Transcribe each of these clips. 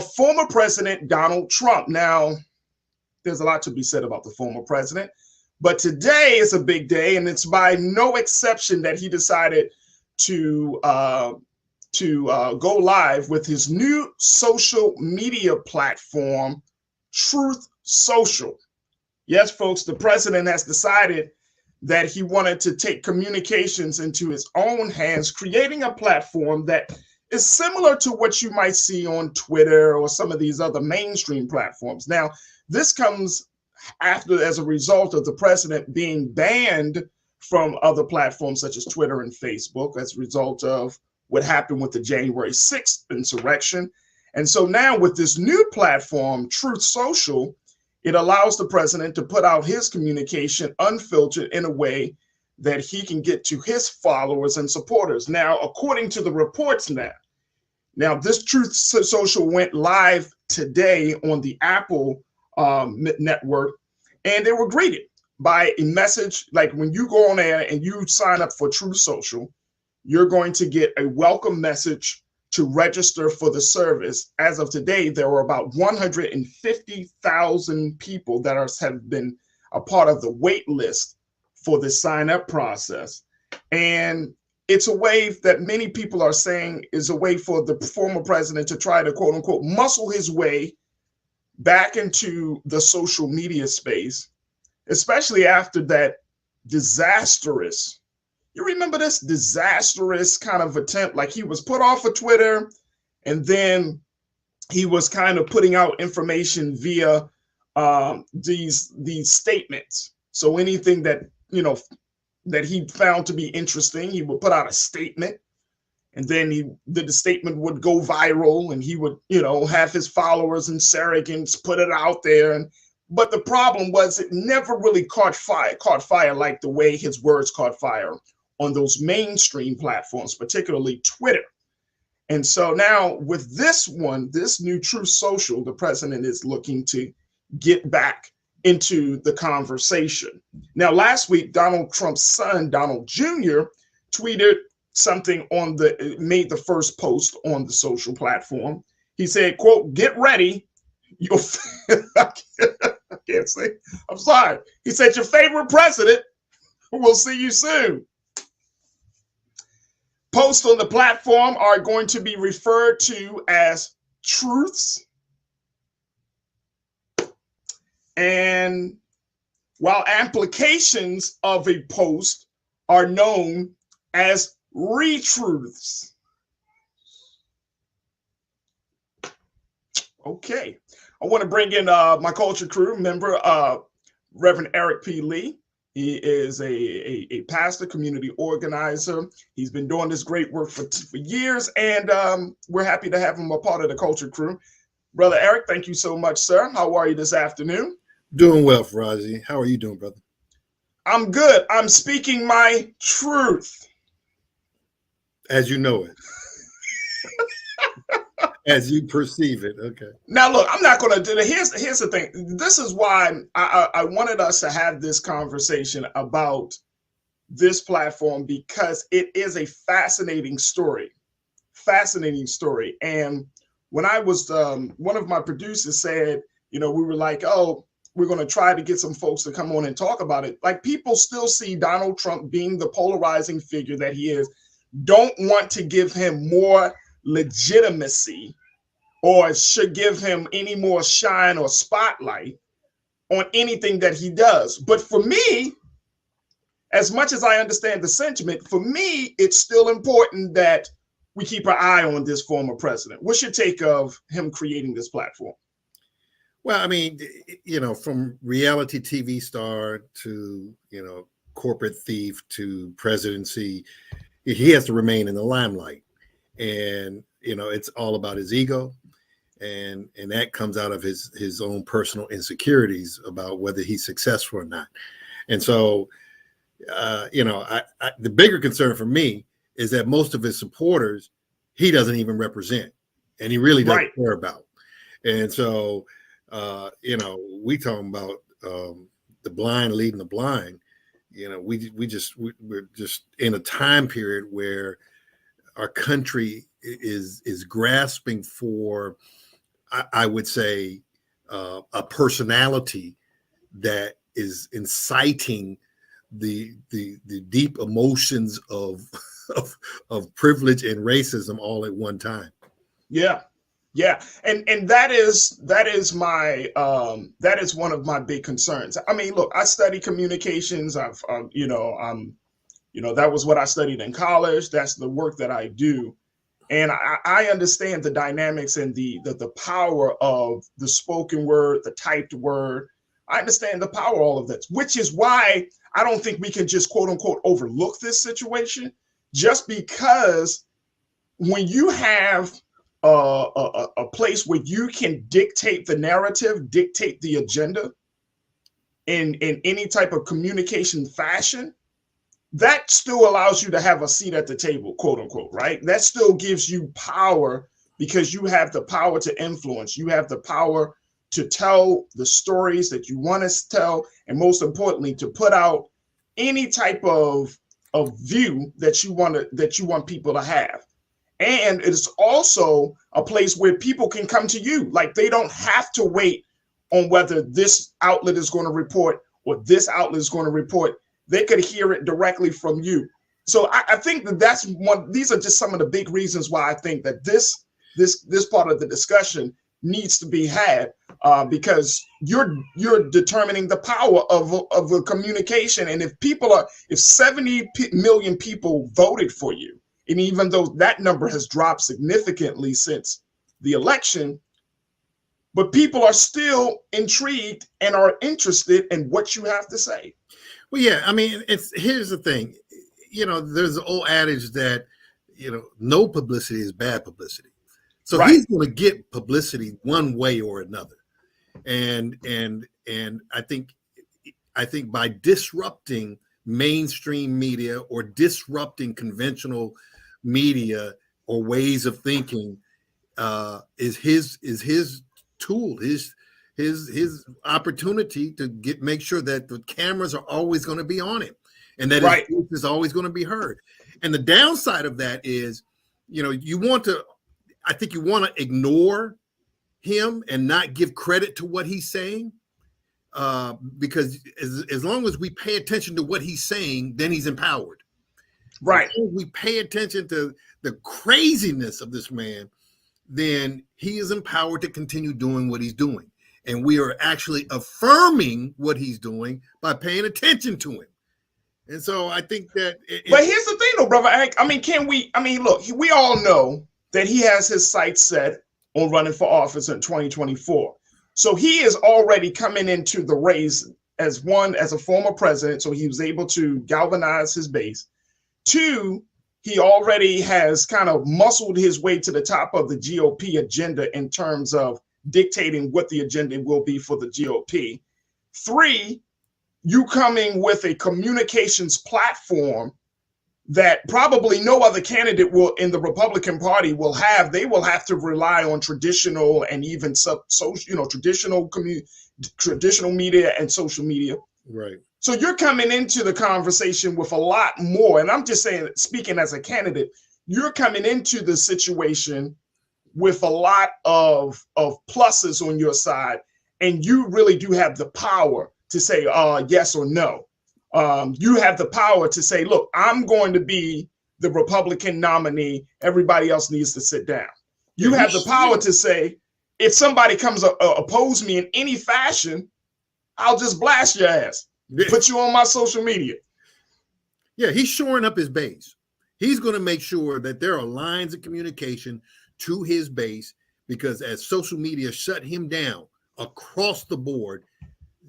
of former President Donald Trump. Now, there's a lot to be said about the former president, but today is a big day, and it's by no exception that he decided to go live with his new social media platform, Truth Social. Yes, folks, the president has decided that he wanted to take communications into his own hands, creating a platform that is similar to what you might see on Twitter or some of these other mainstream platforms. Now, this comes as a result of the president being banned from other platforms such as Twitter and Facebook as a result of what happened with the January 6th insurrection. And so now with this new platform, Truth Social, it allows the president to put out his communication unfiltered in a way that he can get to his followers and supporters. Now, according to the reports now this Truth Social went live today on the Apple network, and they were greeted by a message. Like when you go on there and you sign up for Truth Social, you're going to get a welcome message to register for the service. As of today, there were about 150,000 people that have been a part of the wait list for the sign up process. And it's a way that many people are saying is a way for the former president to try to, quote unquote, muscle his way back into the social media space, especially after that disastrous, you remember this disastrous kind of attempt, like he was put off of Twitter and then he was kind of putting out information via these statements. So anything that, that he found to be interesting, he would put out a statement, and then the statement would go viral, and he would, have his followers and surrogates put it out there. But the problem was it never really caught fire like the way his words caught fire on those mainstream platforms, particularly Twitter. And so now with this new Truth Social, the president is looking to get back into the conversation. Now, last week, Donald Trump's son, Donald Jr., tweeted something made the first post on the social platform. He said, quote, "Get ready. I can't say, I'm sorry. He said, your favorite president will see you soon. Posts on the platform are going to be referred to as truths. And while applications of a post are known as retruths." Okay, I want to bring in my culture crew member, Reverend Eric P. Lee. He is a pastor, community organizer. He's been doing this great work for years, and we're happy to have him a part of the culture crew. Brother Eric, thank you so much, sir. How are you this afternoon? Doing well, Farajii. How are you doing, brother? I'm good. I'm speaking my truth. As you know it. As you perceive it. Okay. Now, look, I'm not going to do that. Here's the thing. This is why I wanted us to have this conversation about this platform, because it is a fascinating story. Fascinating story. And when I was, one of my producers said, we were like, oh, we're going to try to get some folks to come on and talk about it. Like, people still see Donald Trump being the polarizing figure that he is, don't want to give him more legitimacy or should give him any more shine or spotlight on anything that he does. But for me, as much as I understand the sentiment, for me, it's still important that we keep our eye on this former president. What's your take of him creating this platform? Well, I mean, from reality TV star to, corporate thief to presidency, he has to remain in the limelight. And, it's all about his ego. And that comes out of his own personal insecurities about whether he's successful or not. And so, the bigger concern for me is that most of his supporters, he doesn't even represent, and he really doesn't care about. And so, we talking about the blind leading the blind. We're just in a time period where our country is grasping for I would say, a personality that is inciting the deep emotions of, of privilege and racism all at one time. Yeah. Yeah, and that is my that is one of my big concerns. I mean, look, I study communications. I've that was what I studied in college. That's the work that I do, and I understand the dynamics and the power of the spoken word, the typed word. I understand the power of all of this, which is why I don't think we can just quote unquote overlook this situation, just because when you have a place where you can dictate the narrative, dictate the agenda in any type of communication fashion, that still allows you to have a seat at the table, quote unquote, right? That still gives you power because you have the power to influence. You have the power to tell the stories that you want to tell, and most importantly, to put out any type of view that you want people to have. And it's also a place where people can come to you. Like, they don't have to wait on whether this outlet is going to report or this outlet is going to report. They could hear it directly from you. So I think that's one. These are just some of the big reasons why I think that this part of the discussion needs to be had, because you're determining the power of the communication. And if 70 million people voted for you, and even though that number has dropped significantly since the election, but people are still intrigued and are interested in what you have to say. Well, yeah, I mean, here's the thing. There's an old adage that, no publicity is bad publicity. So right. He's going to get publicity one way or another. And I think by disrupting mainstream media or disrupting conventional media or ways of thinking, is his tool, his opportunity to make sure that the cameras are always going to be on him, and that right. His voice is always going to be heard. And the downside of that is, I think you want to ignore him and not give credit to what he's saying, because as long as we pay attention to what he's saying, then he's empowered. Right. If we pay attention to the craziness of this man, then he is empowered to continue doing what he's doing. And we are actually affirming what he's doing by paying attention to him. And so I think that. But here's the thing, though, brother. Look, we all know that he has his sights set on running for office in 2024. So he is already coming into the race as a former president. So he was able to galvanize his base. 2, he already has kind of muscled his way to the top of the GOP agenda in terms of dictating what the agenda will be for the GOP. 3, you coming with a communications platform that probably no other candidate will in the Republican Party will have. They will have to rely on traditional and even traditional media and social media. Right. So you're coming into the conversation with a lot more. And I'm just saying, speaking as a candidate, you're coming into the situation with a lot of pluses on your side. And you really do have the power to say yes or no. You have the power to say, look, I'm going to be the Republican nominee. Everybody else needs to sit down. You have the power to say, if somebody comes oppose me in any fashion, I'll just blast your ass. Put you on my social media. Yeah, he's shoring up his base. He's going to make sure that there are lines of communication to his base, because as social media shut him down across the board,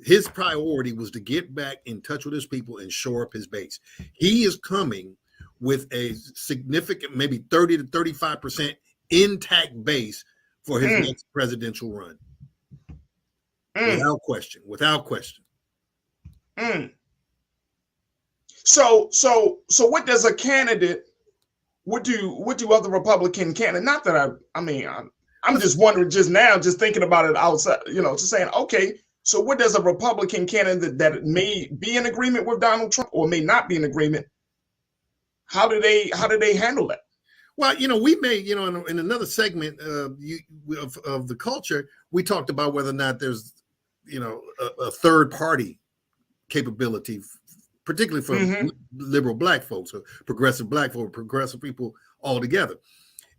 his priority was to get back in touch with his people and shore up his base. He is coming with a significant, maybe 30 to 35% intact base for his next presidential run. Without question. So what does a candidate, what do other Republican candidates, not that I'm just wondering just now, just thinking about it outside, just saying, okay, so what does a Republican candidate that may be in agreement with Donald Trump or may not be in agreement, how do they handle that? Well, we may, in another segment of the culture, we talked about whether or not there's, a third party capability, particularly for liberal Black folks or progressive Black folks, progressive people altogether.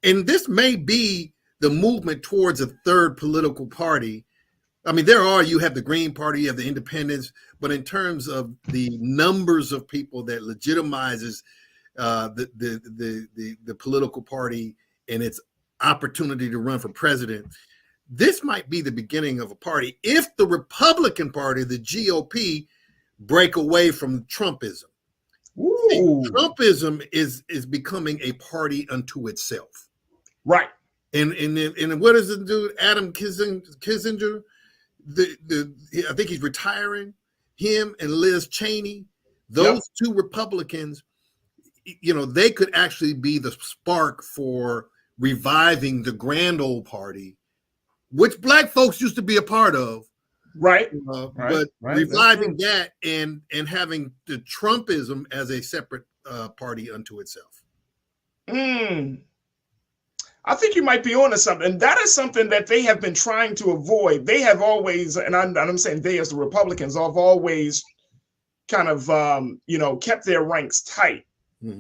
And this may be the movement towards a third political party. I mean, you have the Green Party, you have the Independents, but in terms of the numbers of people that legitimizes the political party and its opportunity to run for president, this might be the beginning of a party if the Republican Party, the GOP, break away from Trumpism. See, Trumpism is becoming a party unto itself. Right. And what does it do? Adam Kissinger, I think he's retiring. Him and Liz Cheney, those two Republicans, they could actually be the spark for reviving the grand old party, which Black folks used to be a part of. Right. But reviving that and having the Trumpism as a separate party unto itself. I think you might be onto something. And that is something that they have been trying to avoid. They have always, and I'm saying they as the Republicans, have always kind of, kept their ranks tight.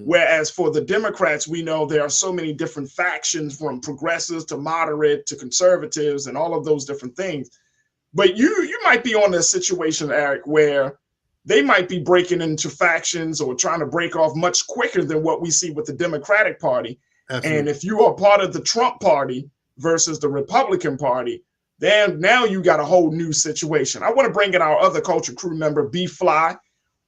Whereas for the Democrats, we know there are so many different factions, from progressives to moderate to conservatives and all of those different things. But you might be on a situation, Eric, where they might be breaking into factions or trying to break off much quicker than what we see with the Democratic Party. Absolutely. And if you are part of the Trump party versus the Republican Party, then now you got a whole new situation. I want to bring in our other culture crew member, B Fly,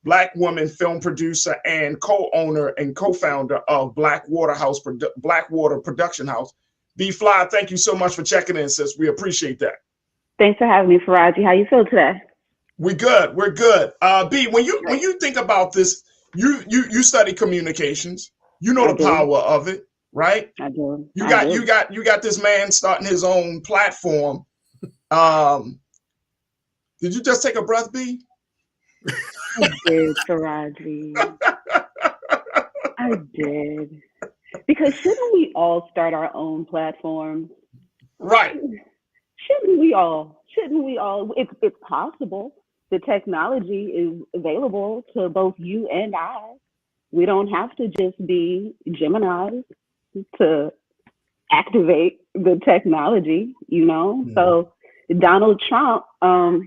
Black woman film producer and co-owner and co-founder of Blackwater Production House. B Fly, thank you so much for checking in, sis. We appreciate that. Thanks for having me, Farajii. How you feel today? We're good. B, when you think about this, you study communications. You know the power of it, right? I do. You got this man starting his own platform. Did you just take a breath, B? I did, Farajii. I did. Because shouldn't we all start our own platforms? Right. Shouldn't we all? It's possible. The technology is available to both you and I. We don't have to just be Geminis to activate the technology, So Donald Trump,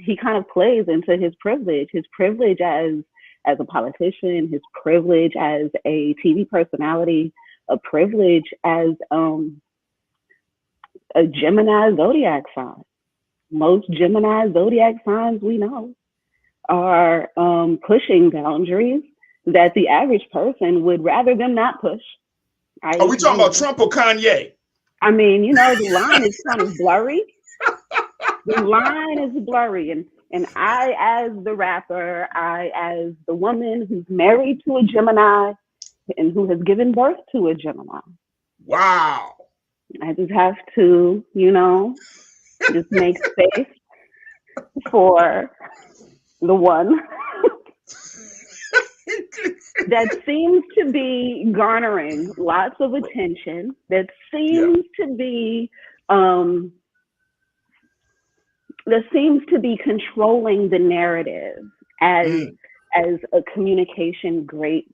he kind of plays into his privilege as a politician, his privilege as a TV personality, a privilege as a Gemini zodiac sign. Most Gemini zodiac signs we know are pushing boundaries that the average person would rather them not push. Are we talking about Trump or Kanye? I mean, the line is kind of blurry. The line is blurry. And I, as the rapper, I, as the woman who's married to a Gemini and who has given birth to a Gemini. Wow. I just have to, just make space for the one that seems to be garnering lots of attention, that seems to be controlling the narrative as a communication great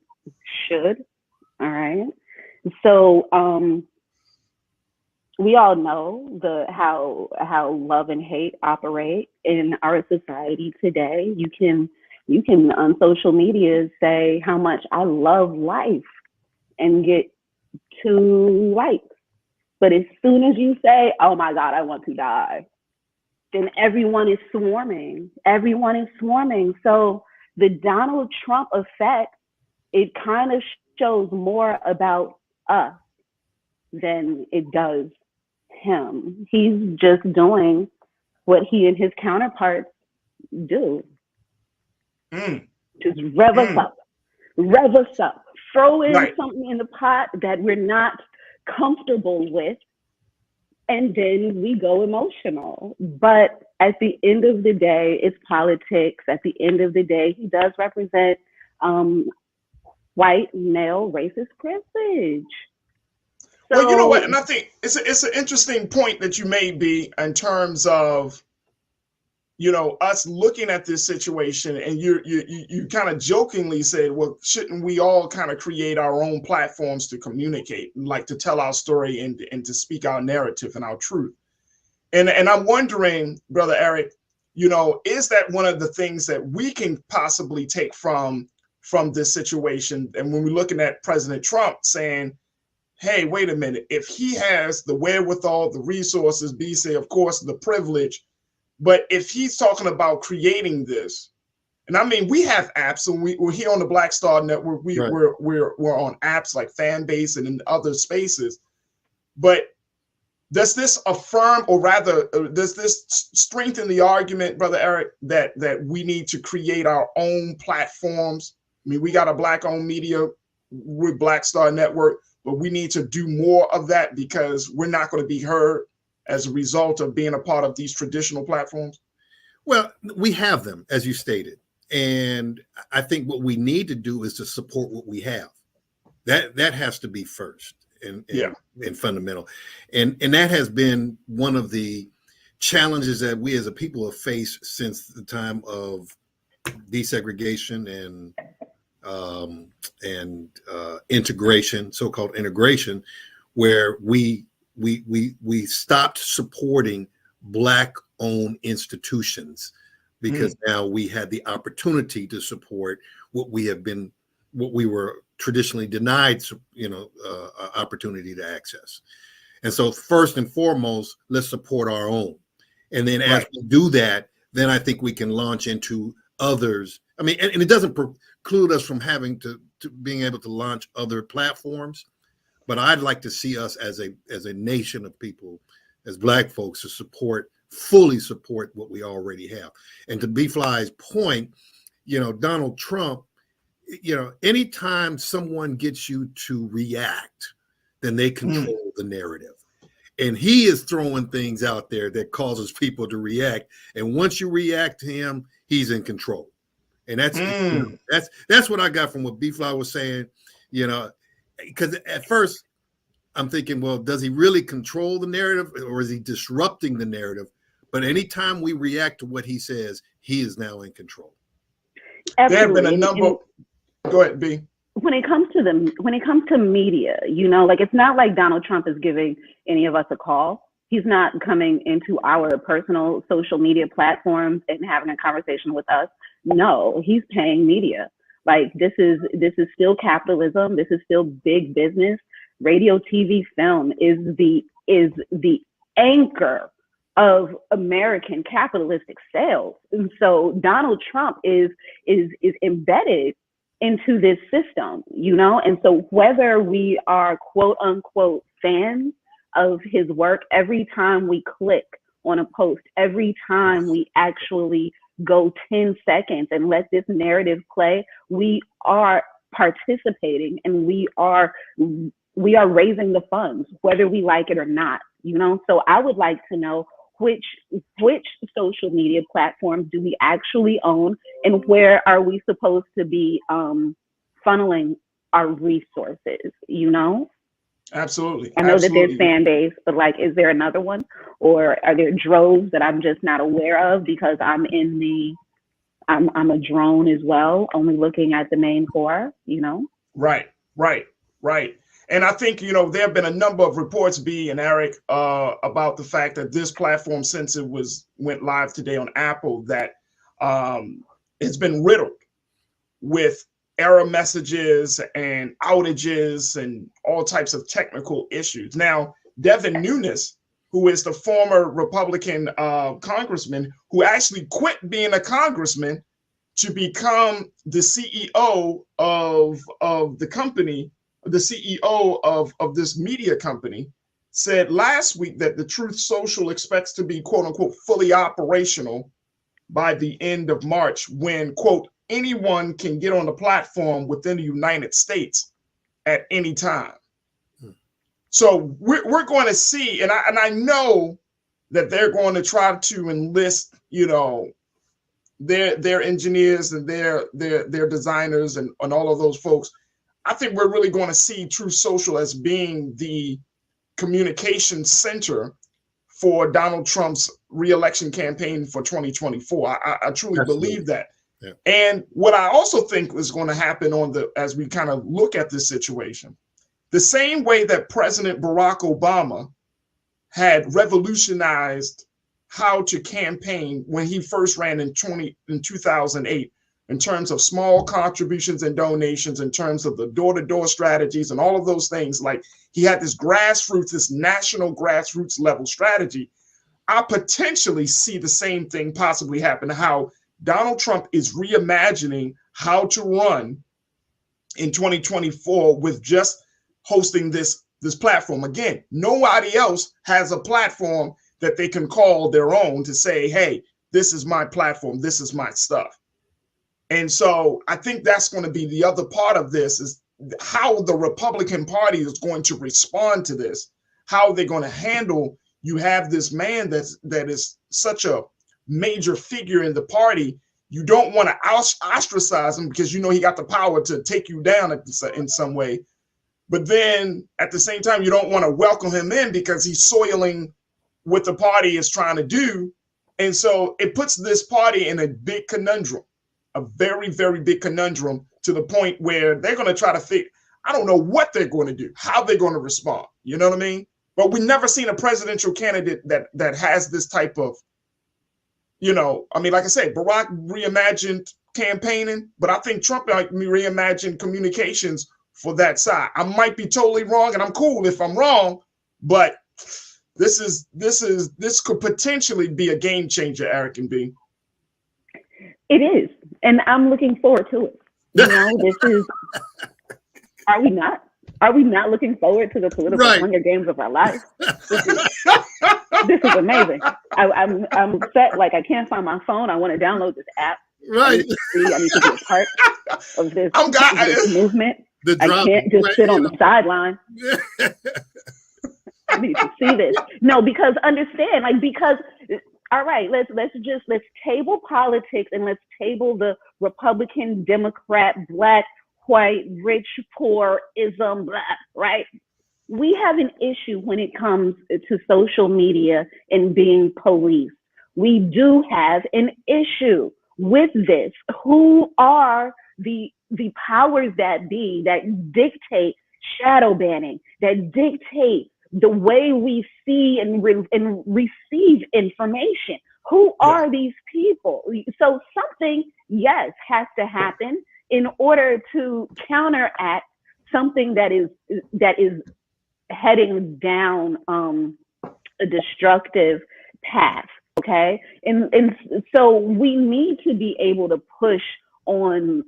should. All right. So we all know how love and hate operate in our society today. You can on social media say how much I love life and get 2 likes. But as soon as you say, oh my God, I want to die, then everyone is swarming. So the Donald Trump effect, it kind of shows more about us than it does him. He's just doing what he and his counterparts do. Just rev us up, throw in something in the pot that we're not comfortable with, and then we go emotional. But at the end of the day, it's politics. At the end of the day, he does represent white male racist privilege. Well, you know what, and So I think it's an interesting point that you made, B, in terms of us looking at this situation, and you kind of jokingly said, well, shouldn't we all kind of create our own platforms to communicate, like to tell our story and to speak our narrative and our truth? And I'm wondering, Brother Eric, is that one of the things that we can possibly take from this situation? And when we're looking at President Trump saying, hey, wait a minute, if he has the wherewithal, the resources, B say, of course, the privilege, but if he's talking about creating this, and I mean, we have apps, and we're here on the Black Star Network. Right. We're on apps like Fanbase and in other spaces. But does this affirm, or rather, does this strengthen the argument, Brother Eric, that we need to create our own platforms? I mean, we got a Black-owned media with Black Star Network, but we need to do more of that because we're not going to be heard as a result of being a part of these traditional platforms? Well, we have them, as you stated. And I think what we need to do is to support what we have. That has to be first and fundamental. And that has been one of the challenges that we as a people have faced since the time of desegregation and integration, so-called integration, where we stopped supporting Black-owned institutions because now we had the opportunity to support what we were traditionally denied, opportunity to access. And so first and foremost, let's support our own. And then as we do that, then I think we can launch into others. I mean, and it doesn't preclude us from having to being able to launch other platforms. But I'd like to see us as a nation of people, as Black folks, to fully support what we already have. And to B-Fly's point, Donald Trump, anytime someone gets you to react, then they control the narrative. And he is throwing things out there that causes people to react. And once you react to him, he's in control. And that's what I got from what B-Fly was saying, because at first I'm thinking, well, does he really control the narrative, or is he disrupting the narrative? But anytime we react to what he says, he is now in control. Absolutely. There have been a number. Go ahead, B. When it comes to media, like, it's not like Donald Trump is giving any of us a call. He's not coming into our personal social media platforms and having a conversation with us. No, he's paying media. Like, this is still capitalism. This is still big business. Radio, TV, film is the anchor of American capitalistic sales. And so Donald Trump is embedded into this system, and so whether we are quote unquote fans of his work, every time we click on a post, every time we actually go 10 seconds and let this narrative play, we are participating, and we are raising the funds, whether we like it or not, So I would like to know which social media platforms do we actually own, and where are we supposed to be funneling our resources, Absolutely. I know that there's Fanbase, but like, is there another one, or are there droves that I'm just not aware of because I'm a drone as well, only looking at the main core, Right. And I think, there have been a number of reports, B and Eric, about the fact that this platform, since it went live today on Apple, that it's been riddled with error messages and outages and all types of technical issues. Now, Devin Nunes, who is the former Republican congressman who actually quit being a congressman to become the CEO of the company, the CEO of this media company, said last week that the Truth Social expects to be, quote unquote, fully operational by the end of March, when, quote, anyone can get on the platform within the United States at any time. So we're going to see, and I know that they're going to try to enlist, their engineers and their designers and all of those folks. I think we're really going to see Truth Social as being the communication center for Donald Trump's reelection campaign for 2024. I truly believe that. Yeah. And what I also think is going to happen as we kind of look at this situation, the same way that President Barack Obama had revolutionized how to campaign when he first ran in 2008, in terms of small contributions and donations, in terms of the door-to-door strategies and all of those things. Like, he had this grassroots, this national grassroots level strategy. I potentially see the same thing possibly happen, how Donald Trump is reimagining how to run in 2024 with just hosting this platform. Again, nobody else has a platform that they can call their own to say, hey, this is my platform, this is my stuff. And so I think that's going to be the other part of this, is how the Republican Party is going to respond to this, how they're going to handle. You have this man that is such a major figure in the party. You don't want to ostracize him because you know he got the power to take you down in some way. But then at the same time, you don't want to welcome him in because he's soiling what the party is trying to do. And so it puts this party in a big conundrum, a very, very big conundrum, to the point where they're going to try to figure, I don't know what they're going to do, how they're going to respond. You know what I mean? But we've never seen a presidential candidate that has this type of, I mean, like I said, Barack reimagined campaigning, but I think Trump reimagined communications for that side. I might be totally wrong, and I'm cool if I'm wrong, but this could potentially be a game changer, Eric and B. It is, and I'm looking forward to it. This is. Are we not? Are we not looking forward to the political Hunger Games of our life? This is amazing. I'm set. Like, I can't find my phone. I want to download this app. Right. I need to be a part of this movement. I can't just sit on the sideline. I need to see this. No, because understand, all right, let's table politics, and let's table the Republican, Democrat, Black, white, rich, poor, ism, blah, right? We have an issue when it comes to social media and being policed. We do have an issue with this. Who are the powers that be that dictate shadow banning, that dictate the way we see and receive information? Who are these people? So something, yes, has to happen in order to counteract something that is heading down a destructive path. Okay, and so we need to be able to push on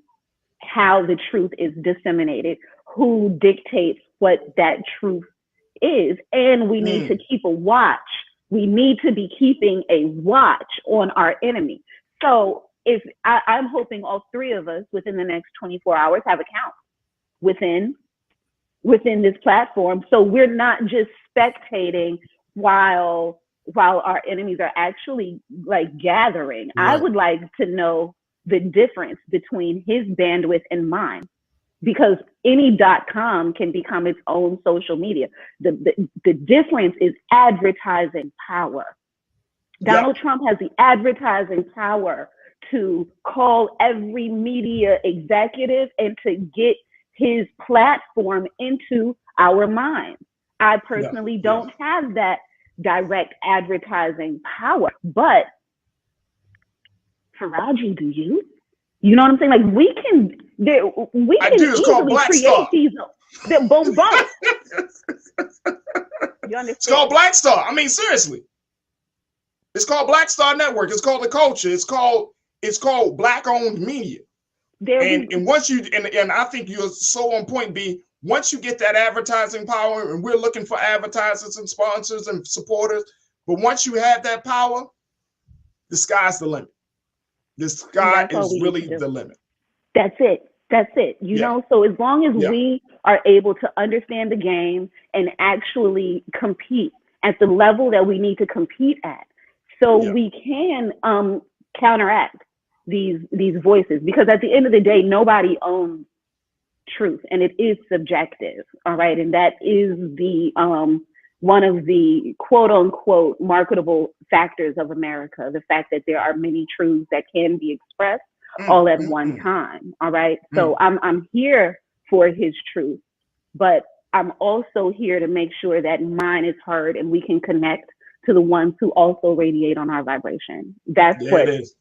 how the truth is disseminated, who dictates what that truth is, and we need to keep a watch. We need to be keeping a watch on our enemy. So if I'm hoping all three of us within the next 24 hours have accounts within this platform, so we're not just spectating while our enemies are actually gathering. Right. I would like to know the difference between his bandwidth and mine, because any .com can become its own social media. The difference is advertising power. Donald Trump has the advertising power to call every media executive and to get his platform into our minds. I personally don't have that direct advertising power, but Farajii, do you? You know what I'm saying? Like, we can easily create these. Boom, boom. You understand? It's called Black Star. I mean, seriously. It's called Black Star Network. It's called The Culture. It's called Black-owned media. And once you and I think you're so on point, B. Once you get that advertising power, and we're looking for advertisers and sponsors and supporters, but once you have that power, the sky's the limit. The sky is really the limit. That's it. You know, so as long as we are able to understand the game and actually compete at the level that we need to compete at, so we can counteract these voices, because at the end of the day, nobody owns truth, and it is subjective. All right. And that is one of the quote unquote marketable factors of America, the fact that there are many truths that can be expressed all at one time. All right. So I'm here for his truth, but I'm also here to make sure that mine is heard and we can connect to the ones who also radiate on our vibration. That's what's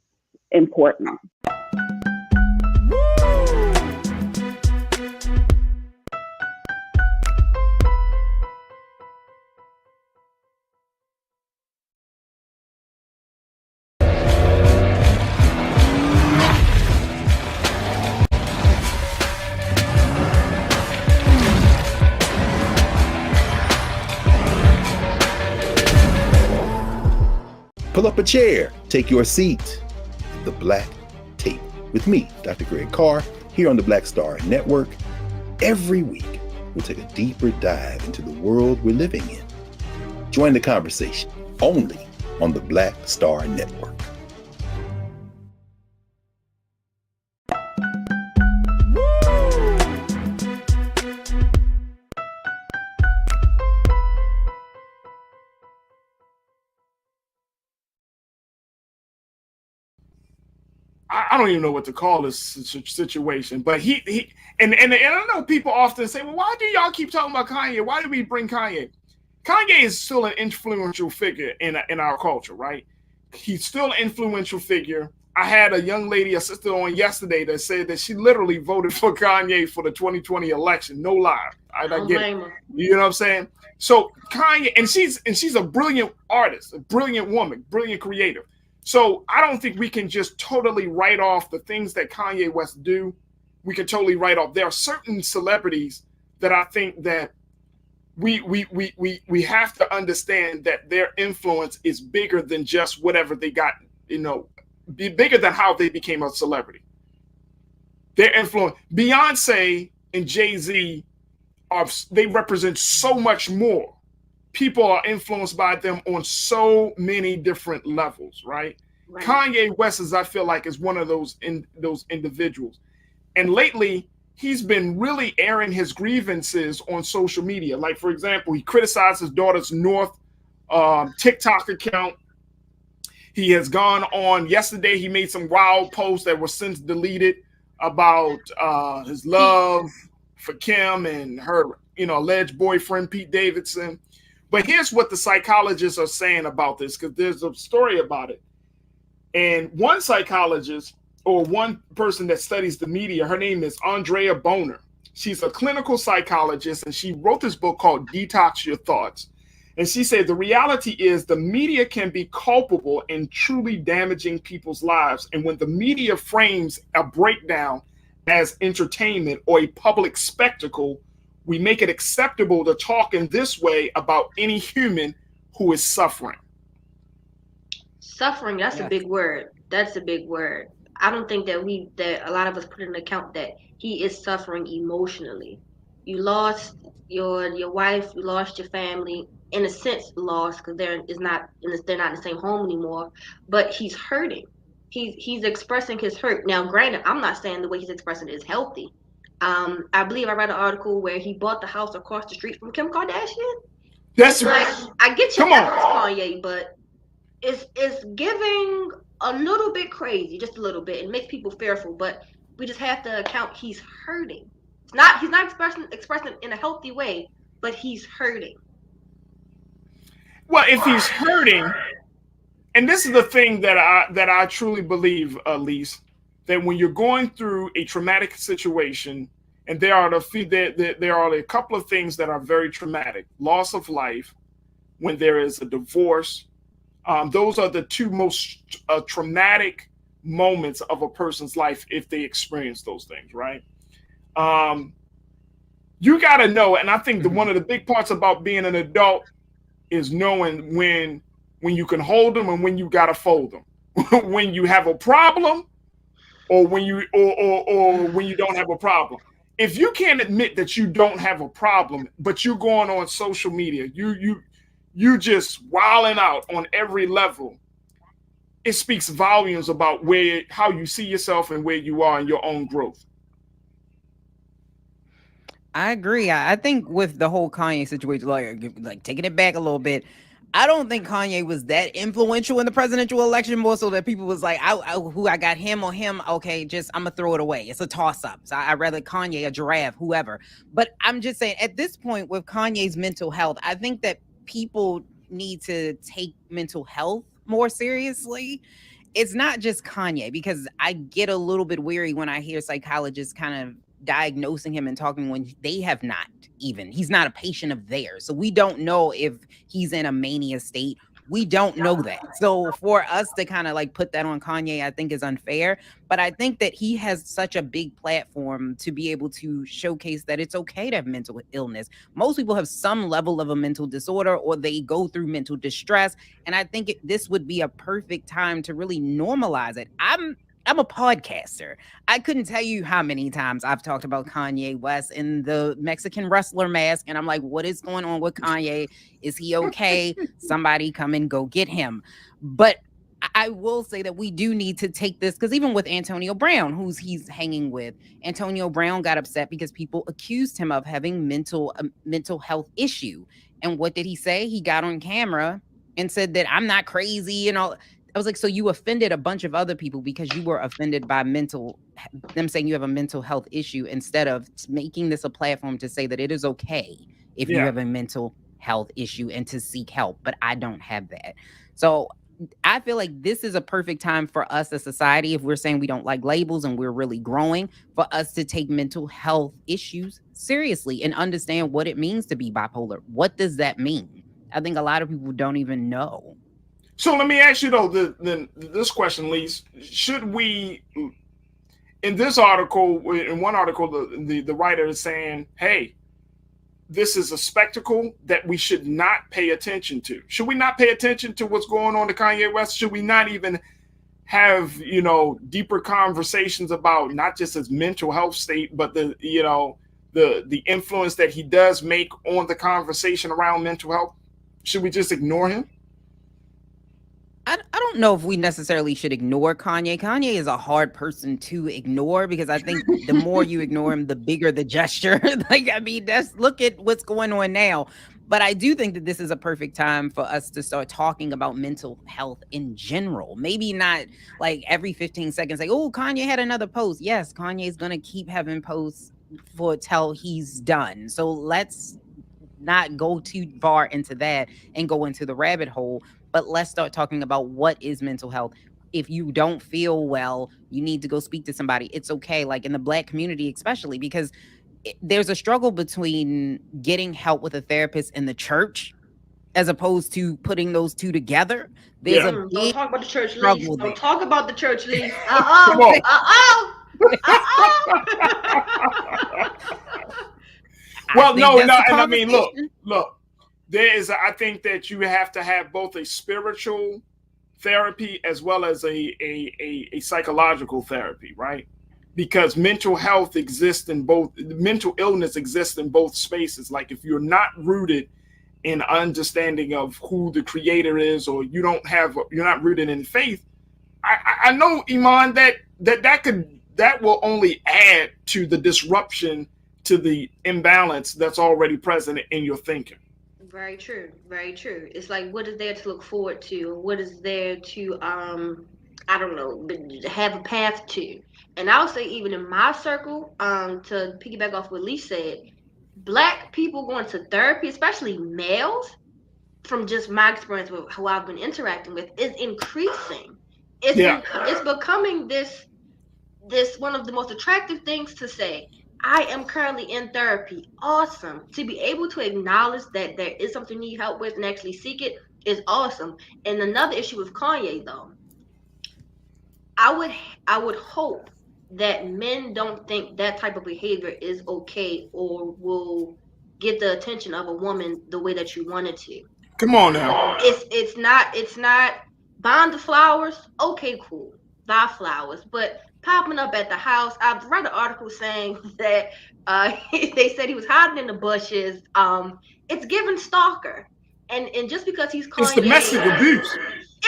important. Pull up a chair, take your seat. The Black Tape with me, Dr. Greg Carr, here on the Black Star Network. Every week, we'll take a deeper dive into the world we're living in. Join the conversation only on the Black Star Network. I don't even know what to call this situation, but he and I know people often say, well, why do y'all keep talking about Kanye? Why do we bring Kanye? Kanye is still an influential figure in our culture, right? He's still an influential figure. I had a young lady, a sister on yesterday that said that she literally voted for Kanye for the 2020 election. No lie. I get it. You know what I'm saying? So Kanye, and she's a brilliant artist, a brilliant woman, brilliant creative. So I don't think we can just totally write off the things that Kanye West do. We can totally write off. There are certain celebrities that I think that we have to understand that their influence is bigger than just whatever they got, be bigger than how they became a celebrity. Their influence, Beyonce and Jay-Z, they represent so much more. People are influenced by them on so many different levels, right? Kanye West, I feel like, is one of those individuals. And lately, he's been really airing his grievances on social media. Like, for example, he criticized his daughter's North TikTok account. He has gone on. Yesterday, he made some wild posts that were since deleted about his love for Kim and her, alleged boyfriend, Pete Davidson. But here's what the psychologists are saying about this, because there's a story about it. And one psychologist, or one person that studies the media, her name is Andrea Boner. She's a clinical psychologist, and she wrote this book called Detox Your Thoughts. And she said the reality is the media can be culpable in truly damaging people's lives. And when the media frames a breakdown as entertainment or a public spectacle, we make it acceptable to talk in this way about any human who is suffering. Suffering, that's a big word. That's a big word. I don't think that a lot of us put into account that he is suffering emotionally. You lost your wife, you lost your family, in a sense lost, because they're not in the same home anymore, but he's hurting. He's expressing his hurt. Now, granted, I'm not saying the way he's expressing it is healthy. I believe I read an article where he bought the house across the street from Kim Kardashian. That's like, I get your efforts, Kanye, but it's giving a little bit crazy, just a little bit. It makes people fearful, but we just have to account he's hurting. He's not expressing in a healthy way, but he's hurting. Well, if he's hurting, and this is the thing that I truly believe, Lise, that when you're going through a traumatic situation, and there are a couple of things that are very traumatic: loss of life, when there is a divorce. Those are the two most traumatic moments of a person's life if they experience those things, right? You got to know, and I think one of the big parts about being an adult is knowing when you can hold them and when you got to fold them. When you have a problem, or when you don't have a problem. If you can't admit that you don't have a problem, but you're going on social media, you just wilding out on every level, it speaks volumes about how you see yourself and where you are in your own growth. I agree. I think with the whole Kanye situation, like taking it back a little bit, I don't think Kanye was that influential in the presidential election. More so that people was like, who I got him or him. Okay, just I'm gonna throw it away. It's a toss up. So I rather Kanye, a giraffe, whoever. But I'm just saying, at this point with Kanye's mental health, I think that people need to take mental health more seriously. It's not just Kanye, because I get a little bit weary when I hear psychologists kind of diagnosing him and talking when they have not even. He's not a patient of theirs. So we don't know if he's in a mania state. We don't know that. So for us to kind of like put that on Kanye, I think is unfair. But I think that he has such a big platform to be able to showcase that it's okay to have mental illness. Most people have some level of a mental disorder or they go through mental distress. And I think this would be a perfect time to really normalize it. I'm a podcaster. I couldn't tell you how many times I've talked about Kanye West in the Mexican wrestler mask. And I'm like, what is going on with Kanye? Is he okay? Somebody come and go get him. But I will say that we do need to take this, because even with Antonio Brown, who's he's hanging with, Antonio Brown got upset because people accused him of having mental health issue. And what did he say? He got on camera and said that I'm not crazy and all. I was like, so you offended a bunch of other people because you were offended by them saying you have a mental health issue, instead of making this a platform to say that it is okay if you have a mental health issue and to seek help. But I don't have that. So I feel like this is a perfect time for us as society, if we're saying we don't like labels and we're really growing, for us to take mental health issues seriously and understand what it means to be bipolar. What does that mean? I think a lot of people don't even know. So let me ask you though, this question, Lise. Should we, in this article, in one article, the writer is saying, hey, this is a spectacle that we should not pay attention to. Should we not pay attention to what's going on to Kanye West? Should we not even have, deeper conversations about not just his mental health state, but the influence that he does make on the conversation around mental health? Should we just ignore him? I don't know if we necessarily should ignore Kanye. Kanye is a hard person to ignore, because I think the more you ignore him, the bigger the gesture. Look at what's going on now. But I do think that this is a perfect time for us to start talking about mental health in general. Maybe not like every 15 seconds, like, oh, Kanye had another post. Yes, Kanye is going to keep having posts till he's done. So let's not go too far into that and go into the rabbit hole. But let's start talking about what is mental health. If you don't feel well, you need to go speak to somebody. It's okay. Like in the Black community, especially, because there's a struggle between getting help with a therapist in the church as opposed to putting those two together. There's a Don't big talk about the church, Lee. struggle Don't there. talk about the church, Lee. Well, no, that's the and I mean, look. conversation. I think that you have to have both a spiritual therapy as well as a psychological therapy, right? Because mental health exists in both, mental illness exists in both spaces. Like if you're not rooted in understanding of who the creator is, or you're not rooted in faith, I know, Iman, that will only add to the disruption, to the imbalance that's already present in your thinking. Very true. Very true. It's like, what is there to look forward to? What is there to, I don't know, have a path to? And I'll say, even in my circle, to piggyback off what Lee said, Black people going to therapy, especially males, from just my experience with who I've been interacting with, is increasing. It's becoming this one of the most attractive things to say. I am currently in therapy. Awesome. To be able to acknowledge that there is something you need help with and actually seek it is awesome. And another issue with Kanye, though, I would hope that men don't think that type of behavior is okay or will get the attention of a woman the way that you want it to. Come on now. It's not buying the flowers. Okay, cool. Buy flowers, but popping up at the house. I've read an article saying that they said he was hiding in the bushes. It's given stalker, and just because he's Kanye, it's domestic abuse.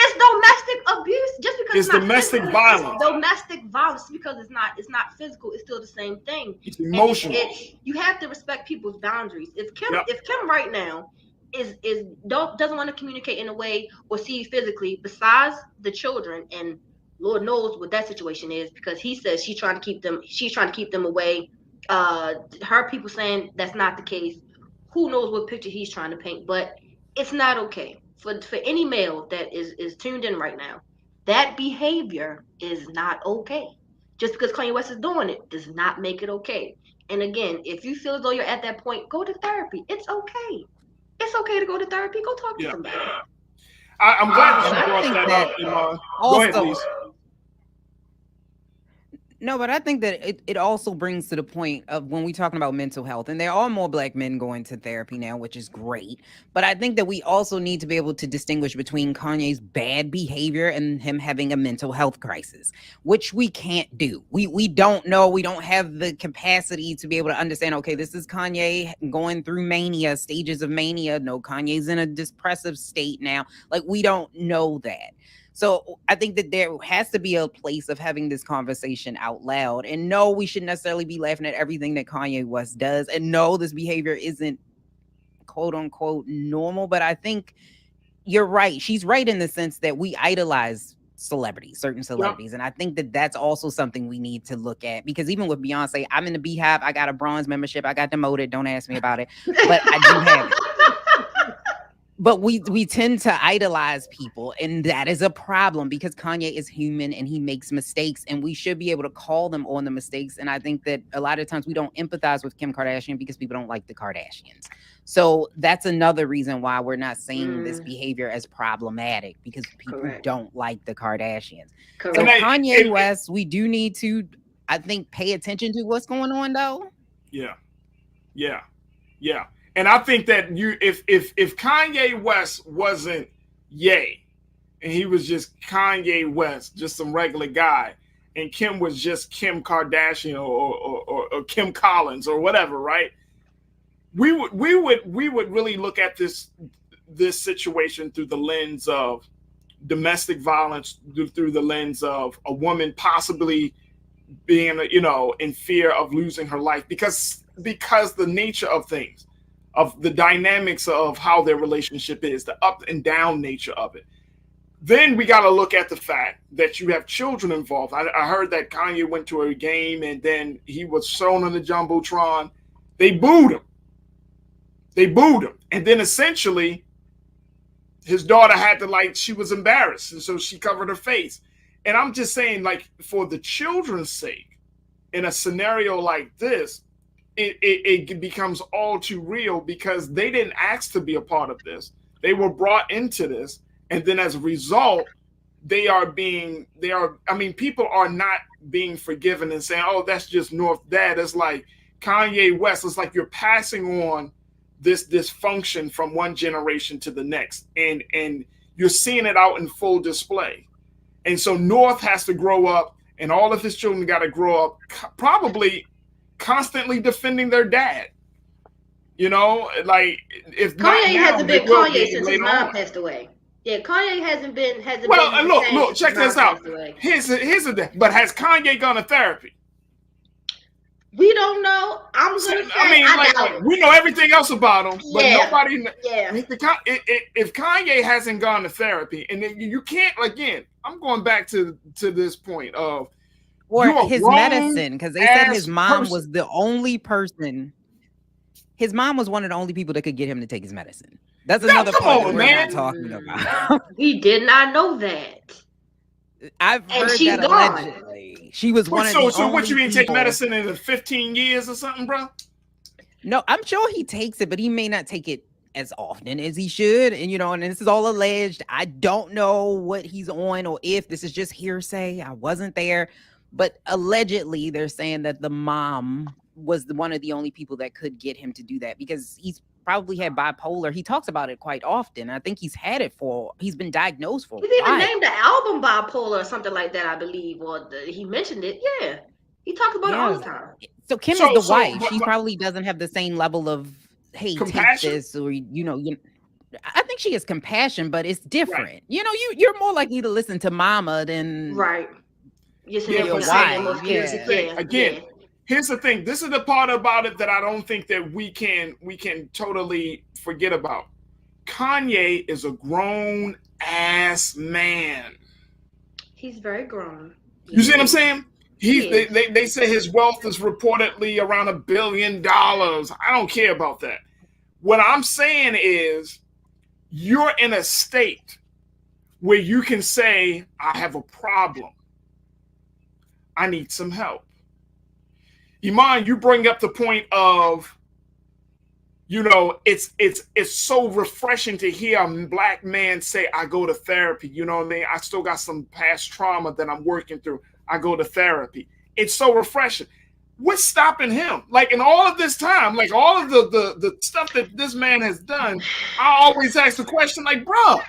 It's domestic abuse. Just because it's domestic violence. Domestic violence because it's not physical. It's still the same thing. It's emotional. You have to respect people's boundaries. If Kim right now doesn't want to communicate in a way or see you physically besides the children, and Lord knows what that situation is, because he says she's trying to keep them away. Her people saying that's not the case. Who knows what picture he's trying to paint, but it's not okay for any male that is tuned in right now. That behavior is not okay. Just because Kanye West is doing it does not make it okay. And again, if you feel as though you're at that point, go to therapy. It's okay. It's okay to go to therapy. Go talk to somebody. I'm glad you brought that up, Iman. Go ahead, please. No, but I think that it also brings to the point of when we're talking about mental health, and there are more Black men going to therapy now, which is great. But I think that we also need to be able to distinguish between Kanye's bad behavior and him having a mental health crisis, which we can't do. We don't know. We don't have the capacity to be able to understand, okay, this is Kanye going through mania, stages of mania. No, Kanye's in a depressive state now. Like, we don't know that. So I think that there has to be a place of having this conversation out loud. And no, we shouldn't necessarily be laughing at everything that Kanye West does. And no, this behavior isn't quote unquote normal. But I think you're right. She's right in the sense that we idolize celebrities, certain celebrities. And I think that that's also something we need to look at, because even with Beyonce, I'm in the Beehive. I got a bronze membership. I got demoted. Don't ask me about it, but I do have it. But we tend to idolize people, and that is a problem, because Kanye is human and he makes mistakes, and we should be able to call them on the mistakes. And I think that a lot of times we don't empathize with Kim Kardashian because people don't like the Kardashians. So that's another reason why we're not seeing this behavior as problematic, because people don't like the Kardashians. So Kanye West, we do need to, I think, pay attention to what's going on, though. Yeah. And I think that if Kanye West wasn't Ye, and he was just Kanye West, just some regular guy, and Kim was just Kim Kardashian or Kim Collins or whatever, right? We would really look at this situation through the lens of domestic violence, through the lens of a woman possibly being, in fear of losing her life because the nature of things, of the dynamics of how their relationship is, the up and down nature of it. Then we got to look at the fact that you have children involved. I heard that Kanye went to a game and then he was shown on the Jumbotron. They booed him. And then essentially his daughter had to, she was embarrassed. And so she covered her face. And I'm just saying, for the children's sake, in a scenario like this, it becomes all too real, because they didn't ask to be a part of this. They were brought into this. And then as a result, people are not being forgiven and saying, oh, that's just North Dad. It's like Kanye West. It's like you're passing on this dysfunction from one generation to the next. And you're seeing it out in full display. And so North has to grow up, and all of his children got to grow up probably constantly defending their dad. If Kanye hasn't been Kanye since his mom passed away. Yeah, Kanye hasn't been. Well, and look, check this out. But has Kanye gone to therapy? We don't know. I'm gonna say I we know everything else about him, but nobody. Yeah. If Kanye hasn't gone to therapy, and then you can't, again, I'm going back to this point of his medicine, because they said his mom was the only person. His mom was one of the only people that could get him to take his medicine. That's another part that we're not talking about. We did not know that. I've heard that allegedly. She was one of the only So what, you mean take medicine in 15 years or something, bro? No, I'm sure he takes it, but he may not take it as often as he should. And, and this is all alleged. I don't know what he's on, or if this is just hearsay. I wasn't there. But allegedly, they're saying that the mom was one of the only people that could get him to do that, because he's probably had bipolar. He talks about it quite often. I think he's been diagnosed for. He's even named the album Bipolar or something like that, I believe, or he mentioned it. Yeah, he talks about it all the time. So Kim is the wife. She probably doesn't have the same level of, hey, compassion. Take this, or I think she has compassion, but it's different. You know, you're more likely to listen to mama than Right. Your Yeah, your but significant see, other in wife. most here's the cases. thing. Yeah. Again, Yeah. here's the thing. This is the part about it that I don't think that we can totally forget about. Kanye is a grown ass man. He's very grown. You He see what I'm is. saying? He is. They say his wealth is reportedly around $1 billion. I don't care about that. What I'm saying is you're in a state where you can say, I have a problem. I need some help. Iman, you bring up the point of, you know, it's so refreshing to hear a black man say, I go to therapy. You know what I mean? I still got some past trauma that I'm working through. I go to therapy. It's so refreshing. What's stopping him? Like in all of this time, like all of the stuff that this man has done, I always ask the question, like, bro,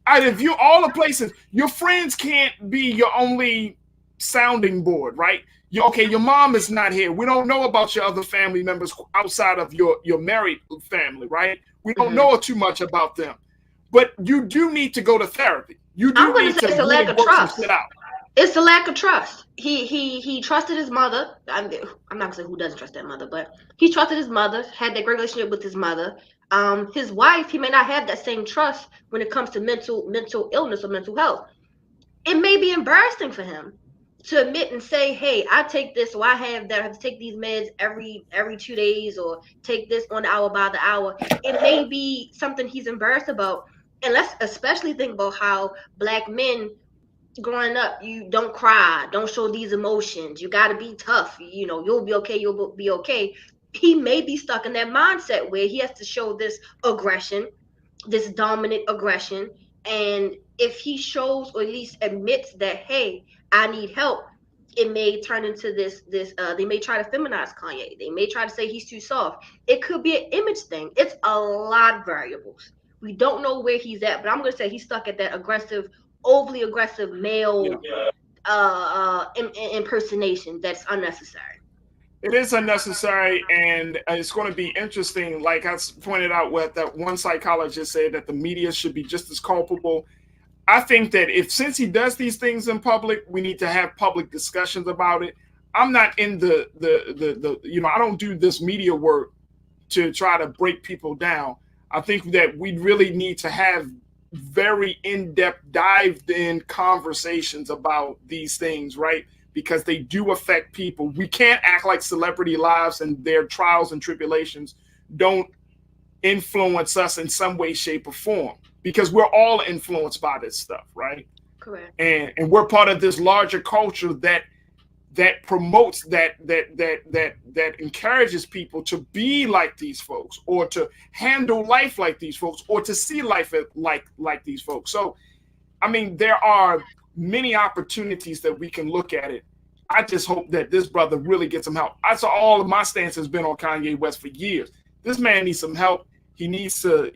I review all the places. Your friends can't be your only sounding board, right? Okay, your mom is not here. We don't know about your other family members outside of your married family, right? We don't know too much about them. But you do need to go to therapy. You do I'm going need to say to it's a really lack of work some trust. shit out. It's a lack of trust. He trusted his mother. I'm not gonna say who doesn't trust that mother, but he trusted his mother, had that great relationship with his mother. His wife, he may not have that same trust when it comes to mental illness or mental health. It may be embarrassing for him to admit and say, "Hey, I take this, or I have that. I have to take these meds every 2 days, or take this on the hour by the hour." It may be something he's embarrassed about, and let's especially think about how black men growing up, you don't cry, don't show these emotions, you got to be tough, you know, you'll be okay, you'll be okay. He may be stuck in that mindset where he has to show this aggression, this dominant aggression, and if he shows or at least admits that, hey, I need help, it may turn into this they may try to feminize Kanye, they may try to say he's too soft. It could be an image thing. It's a lot of variables. We don't know where he's at, but I'm gonna say he's stuck at that aggressive, overly aggressive male impersonation that's unnecessary. It is unnecessary, and it's going to be interesting. Like I pointed out, what that one psychologist said, that the media should be just as culpable. I think that since he does these things in public, we need to have public discussions about it. I'm not in the I don't do this media work to try to break people down. I think that we really need to have very in-depth, dived-in conversations about these things, right? Because they do affect people. We can't act like celebrity lives and their trials and tribulations don't influence us in some way, shape, or form, because we're all influenced by this stuff, right? Correct. And we're part of this larger culture that promotes that encourages people to be like these folks, or to handle life like these folks, or to see life like these folks. So, I mean, there are many opportunities that we can look at it. I just hope that this brother really gets some help. That's all of my stance has been on Kanye West for years. This man needs some help. He needs to,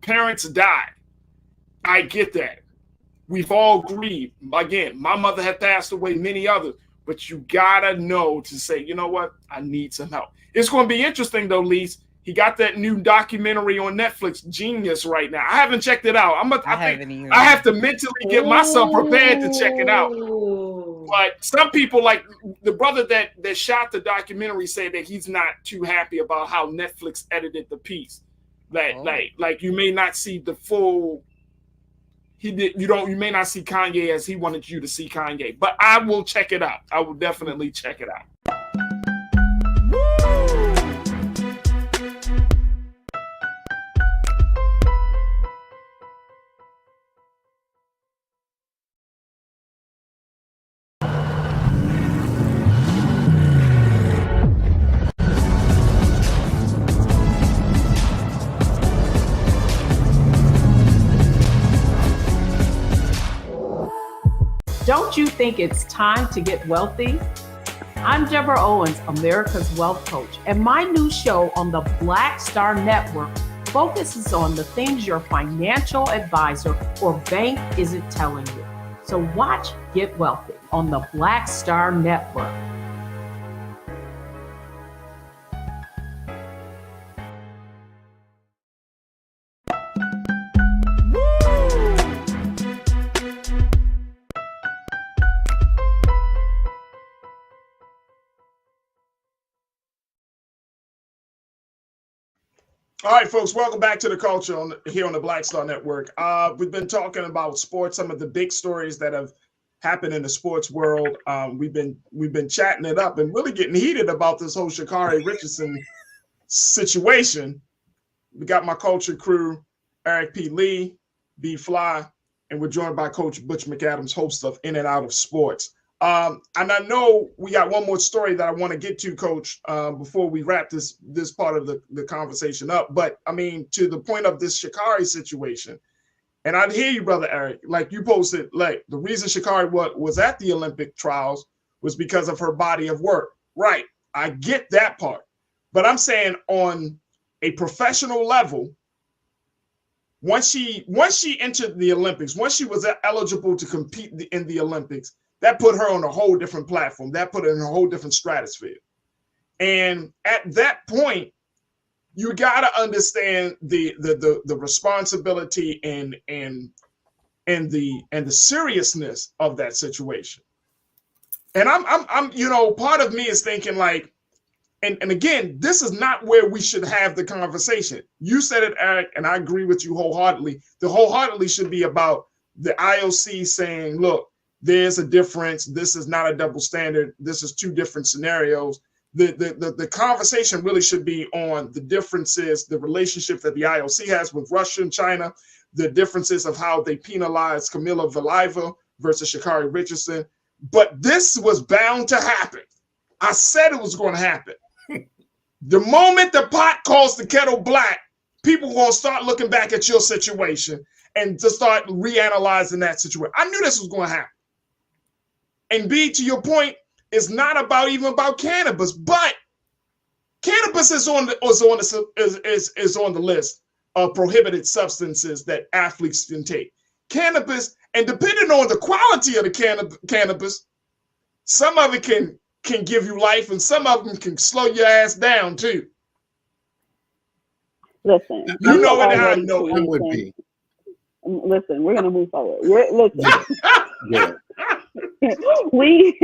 parents died. I get that. We've all grieved. Again, my mother had passed away, many others. But you gotta know to say, you know what? I need some help. It's going to be interesting, though, Lise. He got that new documentary on Netflix, Genius, right now. I haven't checked it out. I have to mentally get myself prepared to check it out. But some people, like the brother that shot the documentary, say that he's not too happy about how Netflix edited the piece. Like you may not see the full. You may not see Kanye as he wanted you to see Kanye, but I will check it out. I will definitely check it out. Don't you think it's time to get wealthy? I'm Deborah Owens, America's Wealth Coach, and my new show on the Black Star Network focuses on the things your financial advisor or bank isn't telling you. So watch Get Wealthy on the Black Star Network. All right, folks, welcome back to the culture here on the Black Star Network. We've been talking about sports, some of the big stories that have happened in the sports world. We've been chatting it up and really getting heated about this whole Sha'Carri Richardson situation. We got my culture crew, Eric P. Lee, B. Fly, and we're joined by Coach Butch McAdams, host of In and Out of Sports. And I know we got one more story that I want to get to, Coach, before we wrap this part of the conversation up. But I mean, to the point of this Sha'Carri situation, and I hear you, Brother Eric, like you posted, like the reason Sha'Carri was at the Olympic trials was because of her body of work. Right. I get that part. But I'm saying on a professional level, once she entered the Olympics, once she was eligible to compete in the Olympics, that put her on a whole different platform. That put her in a whole different stratosphere. And at that point, you got to understand the responsibility and the seriousness of that situation. And I'm part of me is thinking like, and again, this is not where we should have the conversation. You said it, Eric, and I agree with you wholeheartedly. The wholeheartedly should be about the IOC saying, look, there's a difference. This is not a double standard. This is two different scenarios. The conversation really should be on the differences, the relationship that the IOC has with Russia and China, the differences of how they penalize Camila Valieva versus Sha'Carri Richardson. But this was bound to happen. I said it was going to happen. The moment the pot calls the kettle black, people are going to start looking back at your situation and to start reanalyzing that situation. I knew this was going to happen. And B, to your point, it's not even about cannabis, but cannabis is on the list of prohibited substances that athletes can take. Cannabis, and depending on the quality of the cannabis, some of it can give you life, and some of them can slow your ass down too. Listen, you know what I know. I would be. Listen, we're gonna move forward. Listen. Yeah. we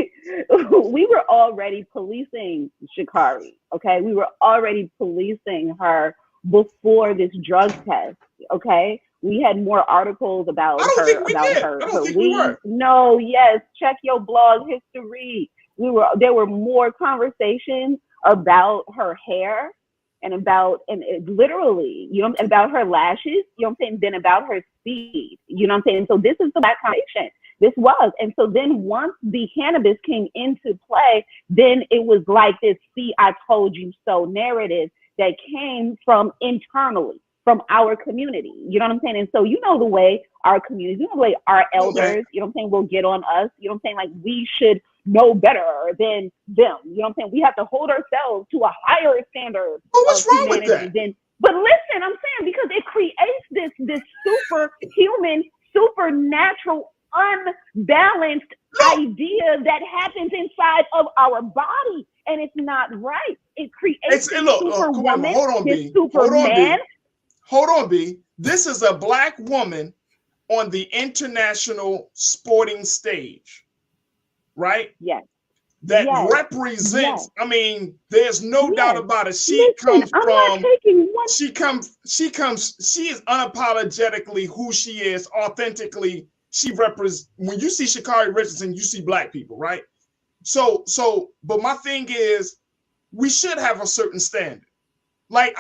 were already policing Sha'Carri, okay? We were already policing her before this drug test, okay? We had more articles about her weed. No, yes, check your blog history. There were more conversations about her hair and literally, about her lashes, you know what I'm saying, than about her speed, you know what I'm saying? So this is the black conversation. This was. And so then once the cannabis came into play, then it was like this, see, I told you so narrative that came from internally, from our community. You know what I'm saying? And so the way our community, the way our elders, you know what I'm saying, will get on us, you know what I'm saying? Like we should know better than them. You know what I'm saying? We have to hold ourselves to a higher standard. But what's wrong with that? But listen, I'm saying because it creates this superhuman, supernatural, unbalanced idea that happens inside of our body, and it's not right. It creates superwoman, this Superman. Hold on, B. This is a black woman on the international sporting stage, right? Yes. That represents. Yes. I mean, there's no doubt about it. She is unapologetically who she is, authentically. She represents. When you see Sha'Carri Richardson, you see black people, right? So, but my thing is, we should have a certain standard. Like,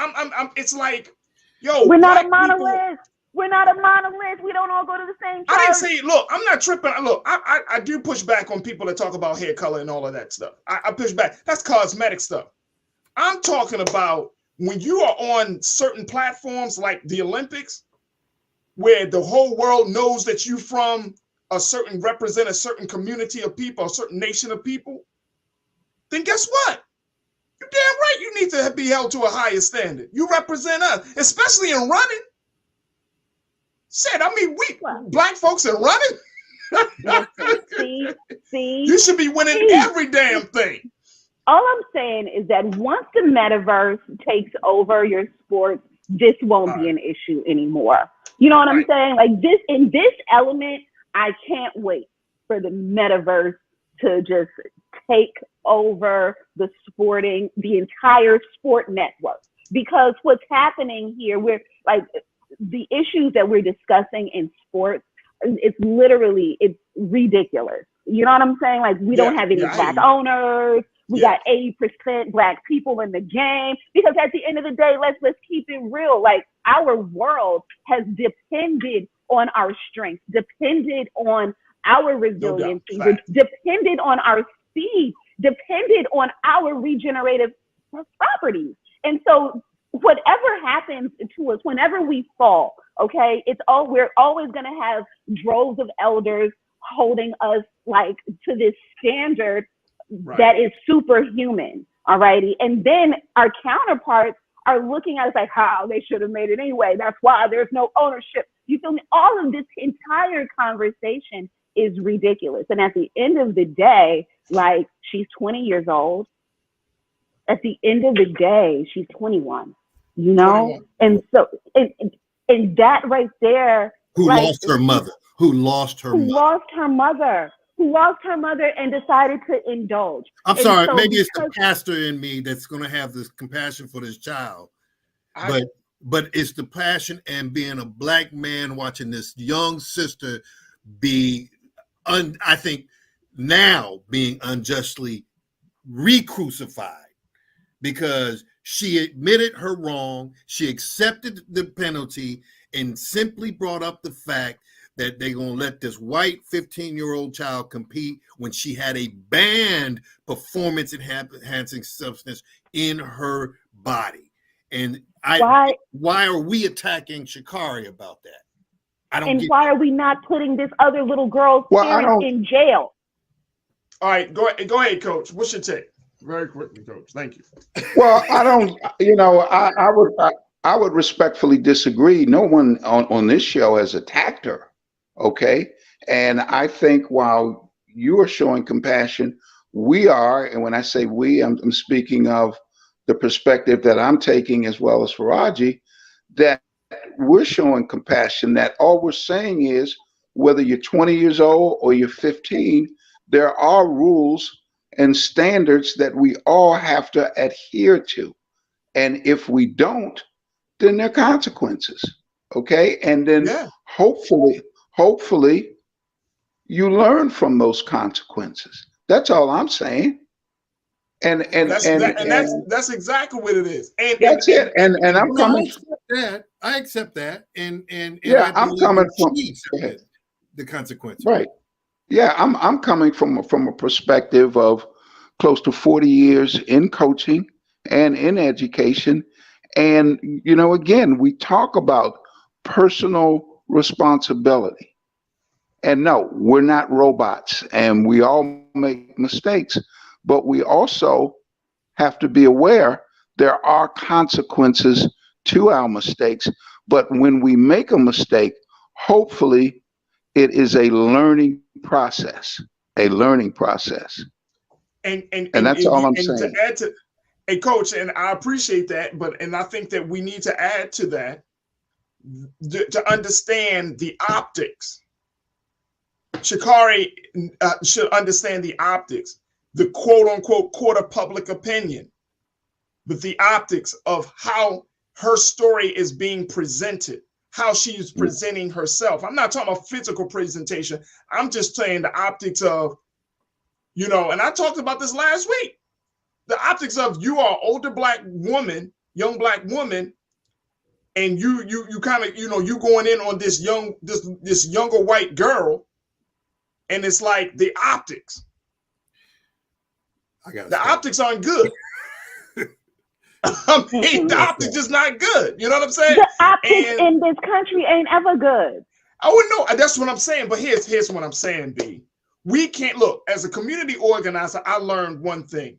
it's like, yo, we're not a monolith. We're not a monolith. We don't all go to the same church. I didn't say, look, I'm not tripping. Look, I do push back on people that talk about hair color and all of that stuff. I push back. That's cosmetic stuff. I'm talking about when you are on certain platforms like the Olympics, where the whole world knows that you represent a certain community of people, a certain nation of people, then guess what? You're damn right you need to be held to a higher standard. You represent us, especially in running. Shit, I mean, black folks in running. see, you should be winning every damn thing. All I'm saying is that once the metaverse takes over your sports, this won't be an issue anymore. You know what I'm saying? Like this, in this element, I can't wait for the metaverse to just take over the entire sport network. because what's happening here, we're like the issues that we're discussing in sports, it's ridiculous. You know what I'm saying? Like, we don't have any black owners. We got 80% black people in the game, because at the end of the day, let's keep it real. Like, our world has depended on our strength, depended on our resiliency, depended on our speed, depended on our regenerative properties. And so whatever happens to us, whenever we fall, okay, we're always going to have droves of elders holding us like to this standard that is superhuman. All righty. And then our counterparts are looking at us like, how they should have made it anyway. That's why there's no ownership. You feel me? All of this entire conversation is ridiculous. And at the end of the day, like, she's 20 years old. At the end of the day, she's 21, you know? 21. And so, and that right there. Who lost her mother and decided to indulge. I'm sorry, so maybe it's the pastor in me that's going to have this compassion for this child, but it's the passion and being a black man watching this young sister be, I think now being unjustly re-crucified, because she admitted her wrong, she accepted the penalty, and simply brought up the fact that they're going to let this white 15-year-old child compete when she had a banned performance-enhancing substance in her body. And why are we attacking Sha'Carri about that? Why are we not putting this other little girl's parents in jail? All right, go ahead, Coach. What's your take? Very quickly, Coach. Thank you. Well, I would respectfully disagree. No one on this show has attacked her. Okay. And I think while you are showing compassion, we are, and when I say we, I'm speaking of the perspective that I'm taking, as well as Farajii, that we're showing compassion, that all we're saying is, whether you're 20 years old or you're 15, there are rules and standards that we all have to adhere to. And if we don't, then there are consequences. Okay. And then hopefully you learn from those consequences. That's all I'm saying. And that's exactly what it is. And that's it. And I'm coming. I accept that. And I'm coming from the consequences. Right. Yeah, I'm coming from a perspective of close to 40 years in coaching and in education. And, again, we talk about personal responsibility. And no, we're not robots, and we all make mistakes, but we also have to be aware there are consequences to our mistakes. But when we make a mistake, hopefully it is a learning process, And that's all I'm saying. To add to, Coach, and I appreciate that, and I think that we need to add to that to understand the optics. Sha'Carri should understand the optics, the quote unquote court of public opinion, but the optics of how her story is being presented, how she's presenting herself. I'm not talking about physical presentation. I'm just saying the optics of, and I talked about this last week, the optics of you are an older black woman, young black woman, and you kind of, you going in on this younger white girl, and it's like the optics. The optics aren't good. I mean, the optics is not good. You know what I'm saying? The optics in this country ain't ever good. Oh no, that's what I'm saying. But here's what I'm saying, B. We can't look, as a community organizer, I learned one thing,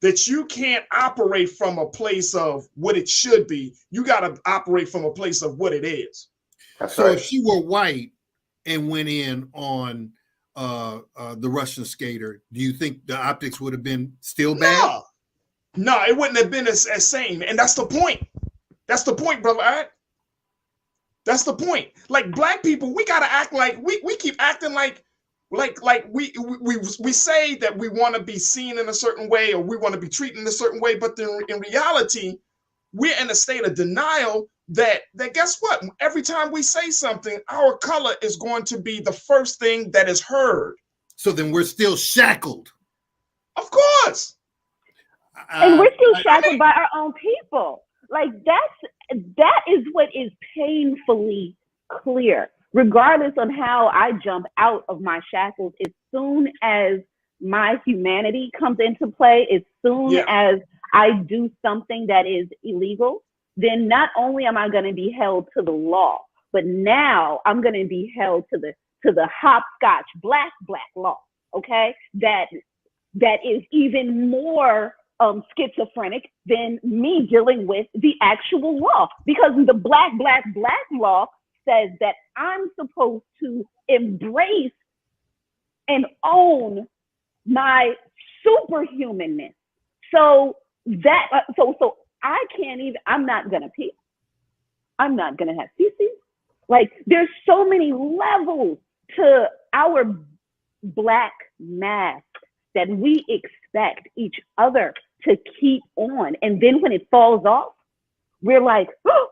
that you can't operate from a place of what it should be. You got to operate from a place of what it is. So if she were white and went in on the Russian skater, do you think the optics would have been still bad? No, it wouldn't have been as same. And that's the point. That's the point, brother. All right? That's the point. Like, black people, we gotta act like we keep acting like we say that we want to be seen in a certain way, or we want to be treated in a certain way, but then in reality, we're in a state of denial that guess what? Every time we say something, our color is going to be the first thing that is heard. So then we're still shackled. Of course. And we're still shackled by our own people. Like that is what is painfully clear, regardless on how I jump out of my shackles. As soon as my humanity comes into play, as soon as I do something that is illegal, then not only am I going to be held to the law, but now I'm going to be held to the hopscotch black law. Okay, that is even more schizophrenic than me dealing with the actual law, because the black law says that I'm supposed to embrace and own my superhumanness. So that so I can't even. I'm not gonna pee. I'm not gonna have feces. Like, there's so many levels to our black mask that we expect each other to keep on. And then when it falls off, we're like, oh,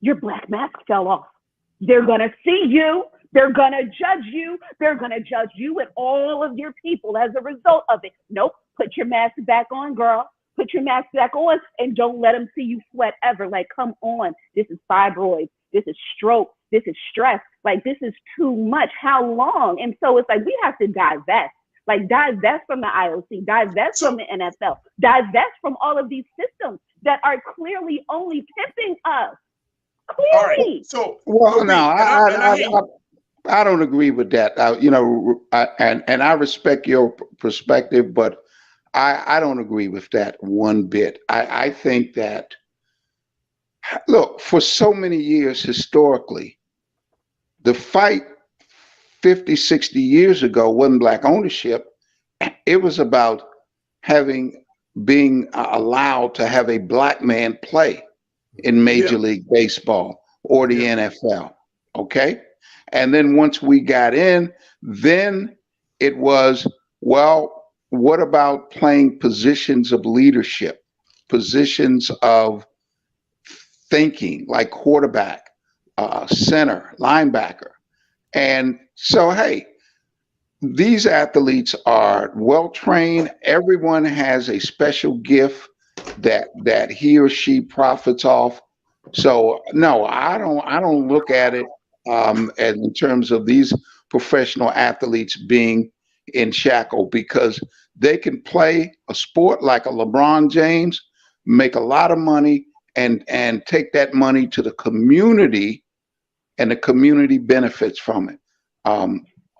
your black mask fell off. They're going to see you. They're going to judge you. They're going to judge you and all of your people as a result of it. Nope. Put your mask back on, girl. Put your mask back on and don't let them see you sweat ever. Like, come on. This is fibroids. This is stroke. This is stress. Like, this is too much. How long? And so it's like, we have to divest. Like, divest from the IOC, divest from the NFL, divest from all of these systems that are clearly only pimping us. Clearly. All right. So, well, no, I don't agree with that. And I respect your perspective, but I don't agree with that one bit. I think that, look, for so many years historically, the fight 50, 60 years ago wasn't black ownership. It was about being allowed to have a black man play in Major League Baseball or the NFL. Okay. And then once we got in, then it was, well, what about playing positions of leadership, positions of thinking, like quarterback, center, linebacker? And so, hey, these athletes are well trained. Everyone has a special gift that he or she profits off. So no, I don't look at it as in terms of these professional athletes being in shackle, because they can play a sport like a LeBron James, make a lot of money, and take that money to the community, and the community benefits from it.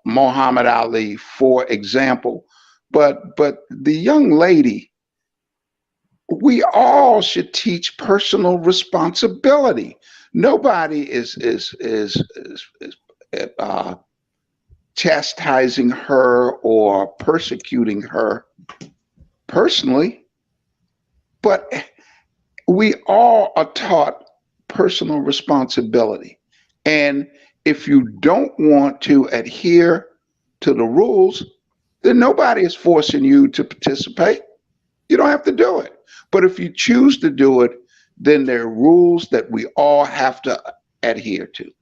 Muhammad Ali, for example. But the young lady, we all should teach personal responsibility. Nobody is chastising her or persecuting her personally, but we all are taught personal responsibility. And if you don't want to adhere to the rules, then nobody is forcing you to participate. You don't have to do it. But if you choose to do it, then there are rules that we all have to adhere to.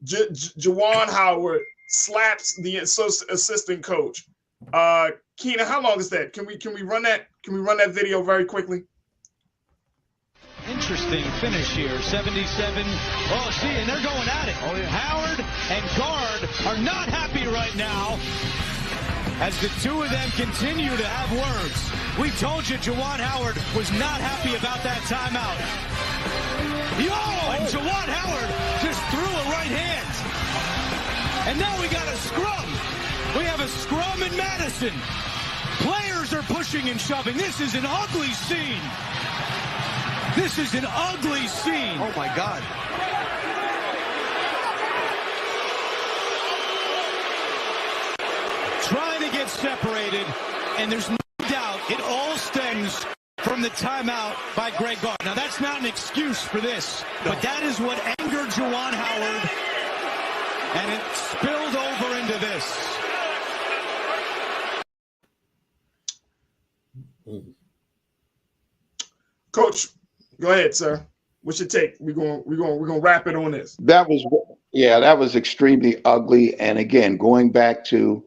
Juwan Howard slaps the assistant coach. Keena, how long is that? Can we run that? Can we run that video very quickly? Interesting finish here, 77. Oh, see, and they're going at it. Oh, yeah. Howard and Guard are not happy right now as the two of them continue to have words. We told you Juwan Howard was not happy about that timeout. And Juwan Howard just threw a right hand. And now we got a scrum. We have a scrum in Madison. Players are pushing and shoving. This is an ugly scene. This is an ugly scene. Oh, my God. Trying to get separated, and there's no doubt it all stems from the timeout by Greg Gard. Now, that's not an excuse for this, but that is what angered Juwan Howard, and it spilled over into this. Coach, go ahead, sir. What's your take? We're gonna wrap it on this. That was extremely ugly. And again, going back to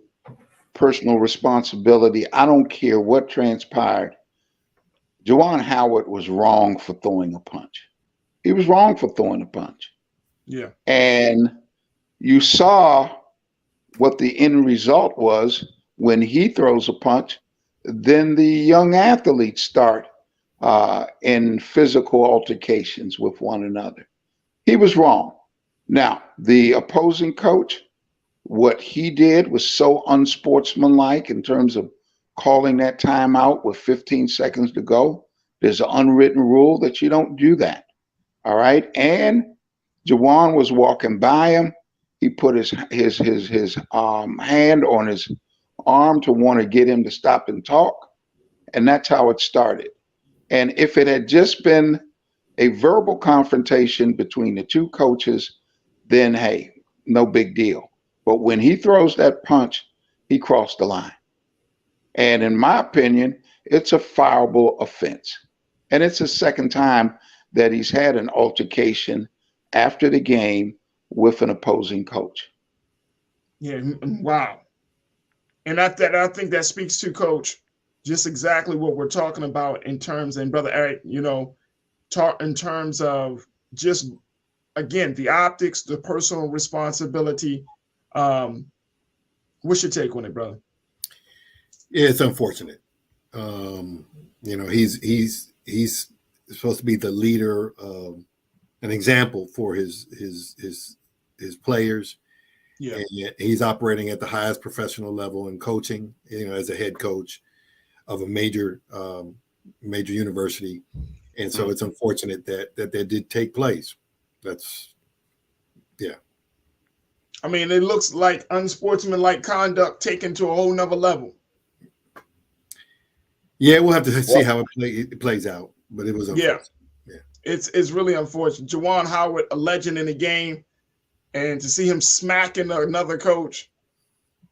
personal responsibility, I don't care what transpired. Juwan Howard was wrong for throwing a punch. He was wrong for throwing a punch. Yeah. And you saw what the end result was when he throws a punch. Then the young athletes start in physical altercations with one another. He was wrong. Now, the opposing coach, what he did was so unsportsmanlike in terms of calling that timeout with 15 seconds to go. There's an unwritten rule that you don't do that. All right. And Juwan was walking by him. He put his hand on his arm to want to get him to stop and talk. And that's how it started. And if it had just been a verbal confrontation between the two coaches, then hey, no big deal. But when he throws that punch, he crossed the line. And in my opinion, it's a fireable offense. And it's the second time that he's had an altercation after the game with an opposing coach. Yeah, wow. And I think that speaks to, Coach, just exactly what we're talking about in terms, and Brother Eric, in terms of just, again, the optics, the personal responsibility. What's your take on it, brother? Yeah, it's unfortunate. He's supposed to be the leader, an example for his players. Yeah, and he's operating at the highest professional level in coaching. As a head coach of a major university, and so it's unfortunate that did take place. I mean, it looks like unsportsmanlike conduct taken to a whole nother level. Yeah, we'll have to see how it plays out, but it was unfortunate. Yeah. It's really unfortunate. Juwan Howard, a legend in the game, and to see him smacking another coach,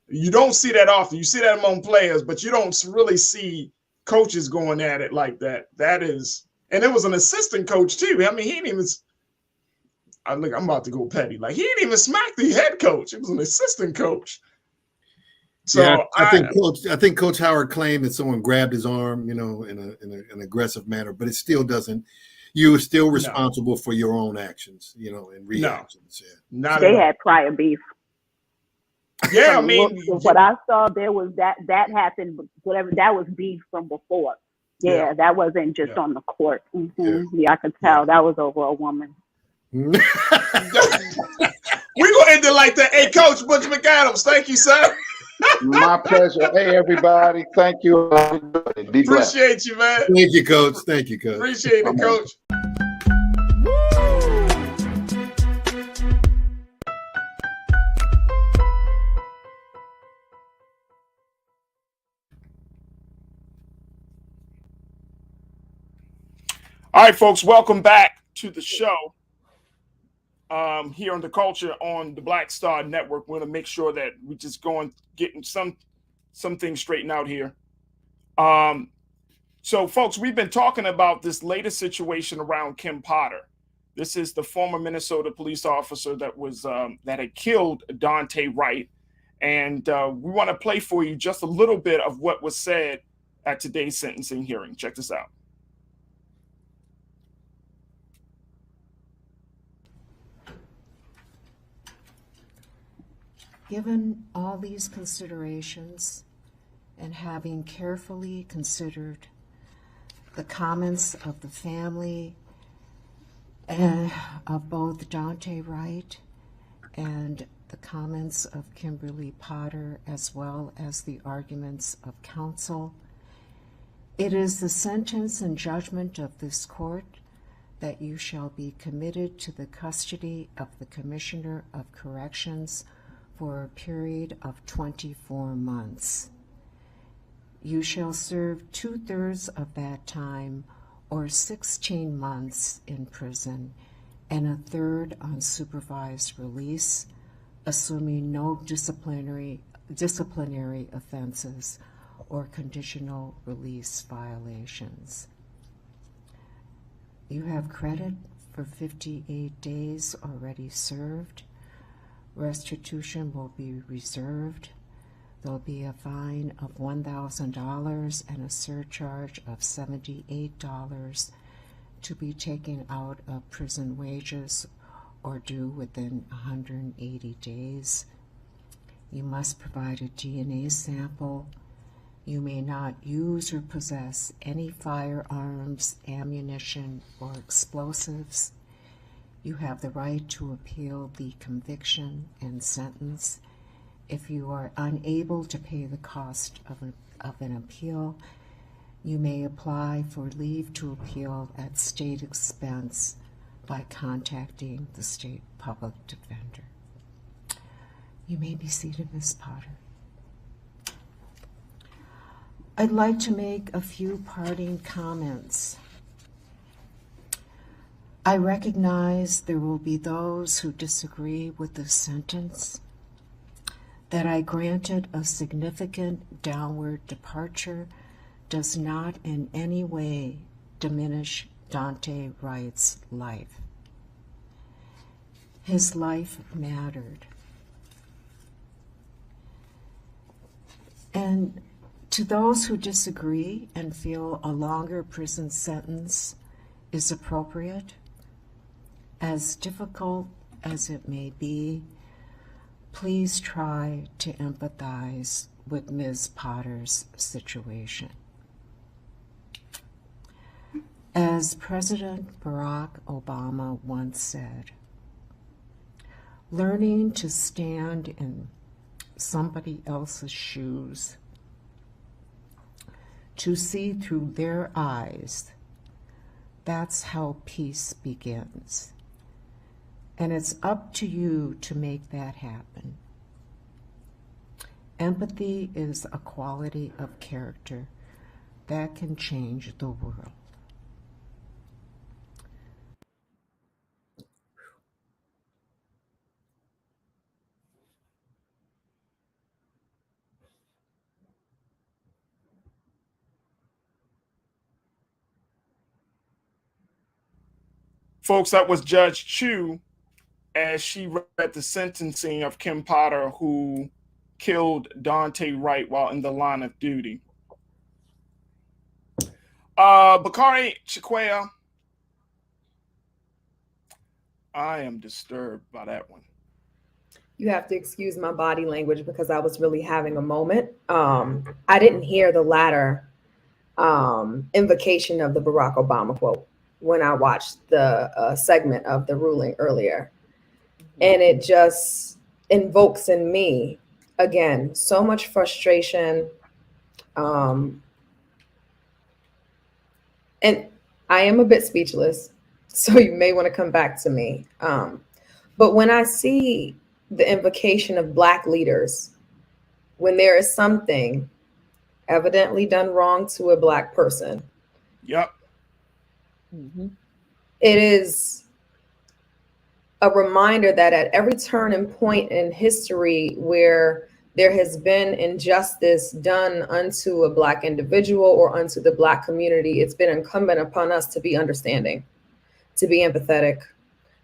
you don't see that often. You see that among players, but you don't really see coaches going at it like that. And it was an assistant coach too. I mean, he didn't even. I'm about to go petty. Like, he didn't even smack the head coach. It was an assistant coach. So yeah, I think Coach Howard claimed that someone grabbed his arm, in an aggressive manner, but it still doesn't. You are still responsible for your own actions, and reactions. No, yeah. They had prior beef. Yeah, I mean, what I saw there was that happened. Whatever, that was beef from before. Yeah, that wasn't just on the court. Mm-hmm. Yeah, I could tell that was over a woman. We're gonna end it like that. Hey, Coach Butch McAdams, thank you, sir. My pleasure. Hey, everybody, thank you. Be blessed. Appreciate you, man. Thank you, Coach. Thank you, Coach. Appreciate it, Coach. All right, folks, welcome back to the show. Here on The Culture on the Black Star Network. We're going to make sure that we just getting some things straightened out here. So, folks, we've been talking about this latest situation around Kim Potter. This is the former Minnesota police officer that was that had killed Dante Wright. And we want to play for you just a little bit of what was said at today's sentencing hearing. Check this out. Given all these considerations and having carefully considered the comments of the family of both Dante Wright and the comments of Kimberly Potter, as well as the arguments of counsel, it is the sentence and judgment of this court that you shall be committed to the custody of the Commissioner of Corrections for a period of 24 months. You shall serve 2/3 of that time, or 16 months in prison, and 1/3 on supervised release, assuming no disciplinary offenses or conditional release violations. You have credit for 58 days already served. Restitution will be reserved. There'll be a fine of $1,000 and a surcharge of $78 to be taken out of prison wages or due within 180 days. You must provide a DNA sample. You may not use or possess any firearms, ammunition, or explosives. You have the right to appeal the conviction and sentence. If you are unable to pay the cost of an appeal, you may apply for leave to appeal at state expense by contacting the state public defender. You may be seated, Ms. Potter. I'd like to make a few parting comments. I recognize there will be those who disagree with this sentence, that I granted a significant downward departure does not in any way diminish Dante Wright's life. His life mattered. And to those who disagree and feel a longer prison sentence is appropriate, as difficult as it may be, please try to empathize with Ms. Potter's situation. As President Barack Obama once said, learning to stand in somebody else's shoes, to see through their eyes, that's how peace begins. And it's up to you to make that happen. Empathy is a quality of character that can change the world. Folks, that was Judge Chu as she read the sentencing of Kim Potter, who killed Dante Wright while in the line of duty. Bakari Chikwea, I am disturbed by that one. You have to excuse my body language because I was really having a moment. I didn't hear the latter invocation of the Barack Obama quote when I watched the segment of the ruling earlier. And it just invokes in me, again, so much frustration. And I am a bit speechless, so you may want to come back to me. But when I see the invocation of Black leaders, when there is something evidently done wrong to a Black person, yep, it is a reminder that at every turn and point in history where there has been injustice done unto a Black individual or unto the Black community, it's been incumbent upon us to be understanding, to be empathetic,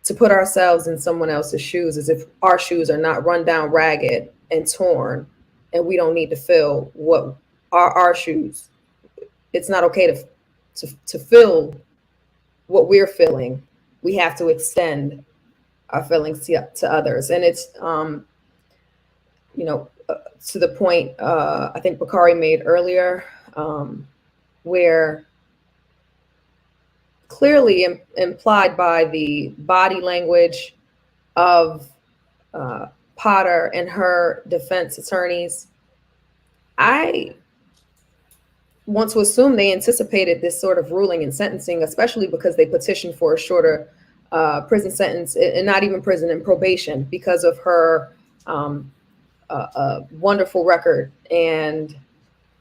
to put ourselves in someone else's shoes as if our shoes are not run down ragged and torn, and we don't need to feel what are our shoes. It's not okay to feel what we're feeling. We have to extend our feelings to others. And it's, to the point I think Bakari made earlier, where clearly implied by the body language of Potter and her defense attorneys, I want to assume they anticipated this sort of ruling and sentencing, especially because they petitioned for a shorter prison sentence, and not even prison, and probation, because of her wonderful record and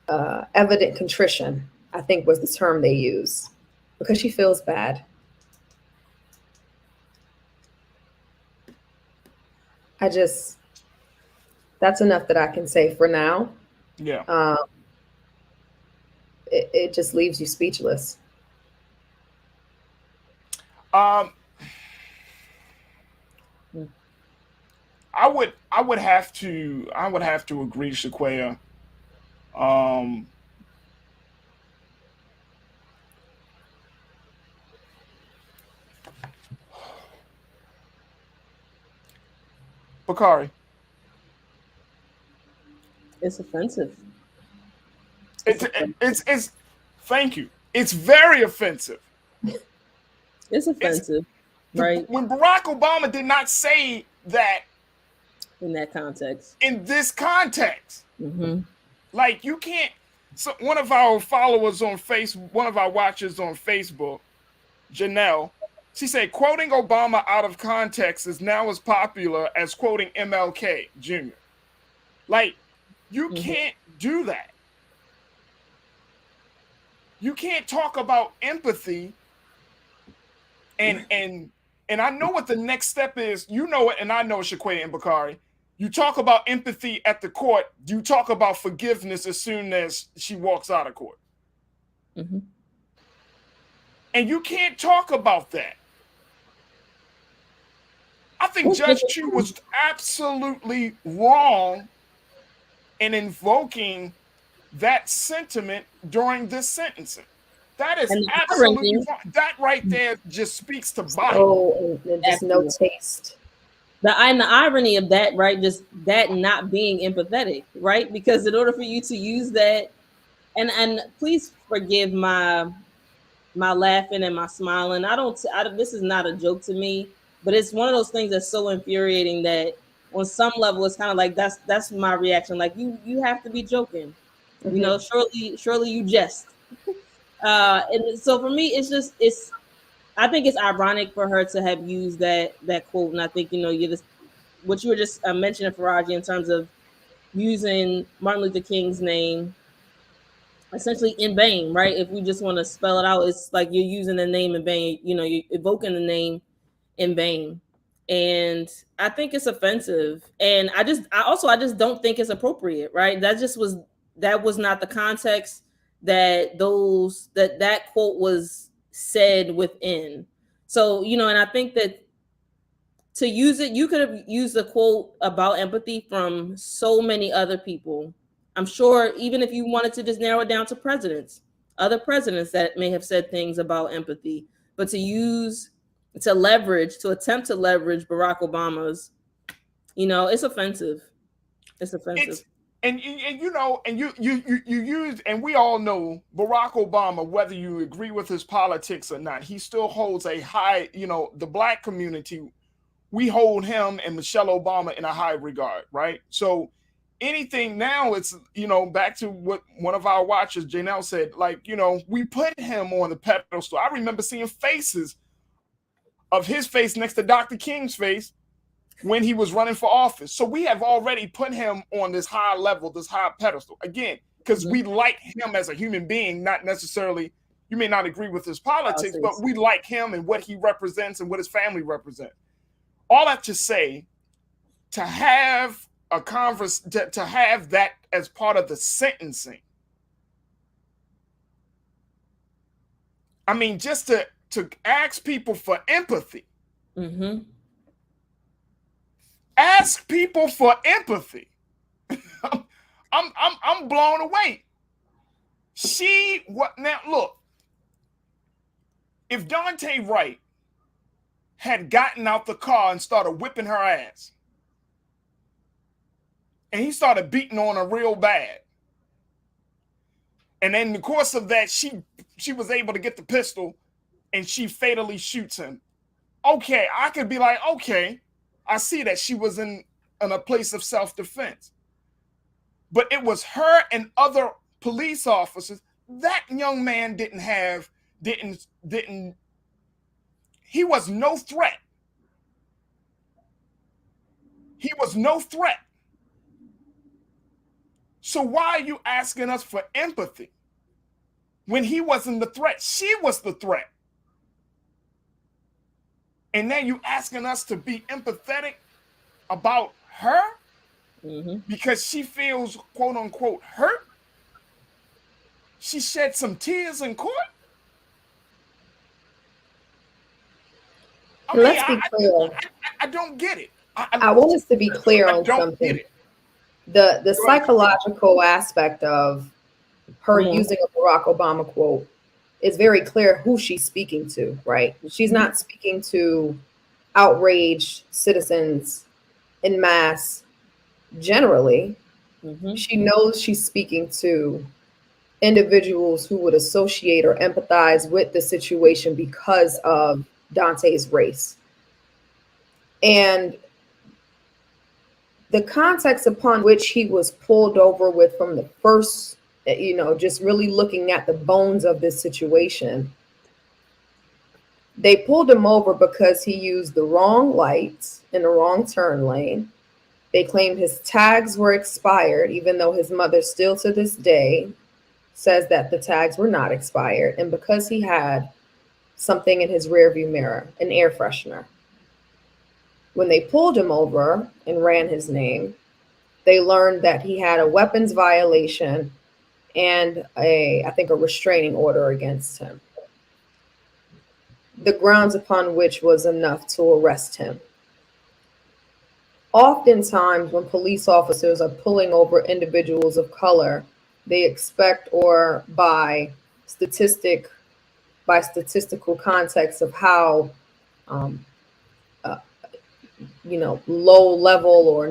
evident contrition, I think was the term they use, because she feels bad. That's enough that I can say for now. Yeah. It just leaves you speechless. I would have to agree, Shaquaya. Bakari. It's offensive. It's thank you. It's very offensive. It's offensive, right? When Barack Obama did not say that in that context. In this context. Mm-hmm. Like, you can't. So one of our followers on Facebook, one of our watchers on Facebook, Janelle, she said, quoting Obama out of context is now as popular as quoting MLK Jr. Like, you can't do that. You can't talk about empathy and I know what the next step is. You know it, and I know it, Shaquaya and Bakari. You talk about empathy at the court. You talk about forgiveness as soon as she walks out of court. Mm-hmm. And you can't talk about that. I think Judge Chu was absolutely wrong in invoking that sentiment during this sentencing. That is absolutely wrong. That right there just speaks to body. Oh, there's no taste. The irony of that, right? Just that not being empathetic, right? Because in order for you to use that, and please forgive my laughing and my smiling. This is not a joke to me, but it's one of those things that's so infuriating that on some level it's kind of like that's my reaction. Like you have to be joking, you know. Surely you jest. And so for me, it's. I think it's ironic for her to have used that quote, and I think what you were just mentioning, Farajii, in terms of using Martin Luther King's name essentially in vain, right? If we just want to spell it out, it's like you're using the name in vain. You're evoking the name in vain, and I think it's offensive. And I just don't think it's appropriate, right? That was not the context that that quote was said within. So, and I think that to use it, you could have used a quote about empathy from so many other people. I'm sure even if you wanted to just narrow it down to other presidents that may have said things about empathy, but to attempt to leverage Barack Obama's, it's offensive. It's offensive. And you use, and we all know Barack Obama, whether you agree with his politics or not, he still holds a high, the Black community, we hold him and Michelle Obama in a high regard, right? So anything now, it's, back to what one of our watchers, Janelle, said, like, we put him on the pedestal. I remember seeing faces of his face next to Dr. King's face when he was running for office. So we have already put him on this high level, this high pedestal. Again, because we like him as a human being, not necessarily, you may not agree with his politics, but we like him and what he represents and what his family represents. All that to say, to have to have that as part of the sentencing, I mean, just to ask people for empathy, Mm-hmm. Ask people for empathy. I'm blown away. Now look, if Dante Wright had gotten out the car and started whipping her ass, and he started beating on her real bad, and in the course of that, she was able to get the pistol and she fatally shoots him. Okay, I could be like, okay, I see that she was in a place of self-defense. But it was her and other police officers. That young man he was no threat. He was no threat. So why are you asking us for empathy when he wasn't the threat? She was the threat. And then you asking us to be empathetic about her because she feels, quote unquote, hurt. She shed some tears in court. Let's be clear. I don't get it. I want us to be clear on something. The psychological aspect of her using a Barack Obama quote is very clear who she's speaking to, right? She's not speaking to outraged citizens en masse generally. She knows she's speaking to individuals who would associate or empathize with the situation because of Dante's race. And the context upon which he was pulled over with from the first, just really looking at the bones of this situation, they pulled him over because he used the wrong lights in the wrong turn lane. They claimed his tags were expired, even though his mother still to this day says that the tags were not expired. And because he had something in his rearview mirror, an air freshener. When they pulled him over and ran his name, they learned that he had a weapons violation and I think a restraining order against him. The grounds upon which was enough to arrest him. Oftentimes when police officers are pulling over individuals of color, they expect, or by statistical context of how low level or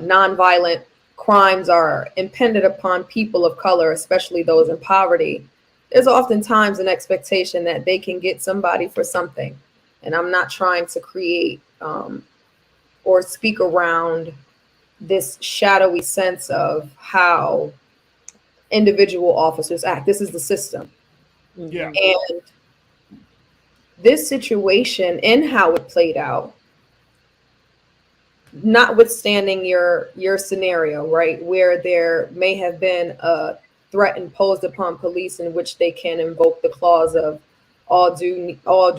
nonviolent crimes are impended upon people of color, especially those in poverty. There's oftentimes an expectation that they can get somebody for something. And I'm not trying to create or speak around this shadowy sense of how individual officers act. This is the system. Yeah. And this situation and how it played out, notwithstanding your scenario, right, where there may have been a threat imposed upon police in which they can invoke the clause of all due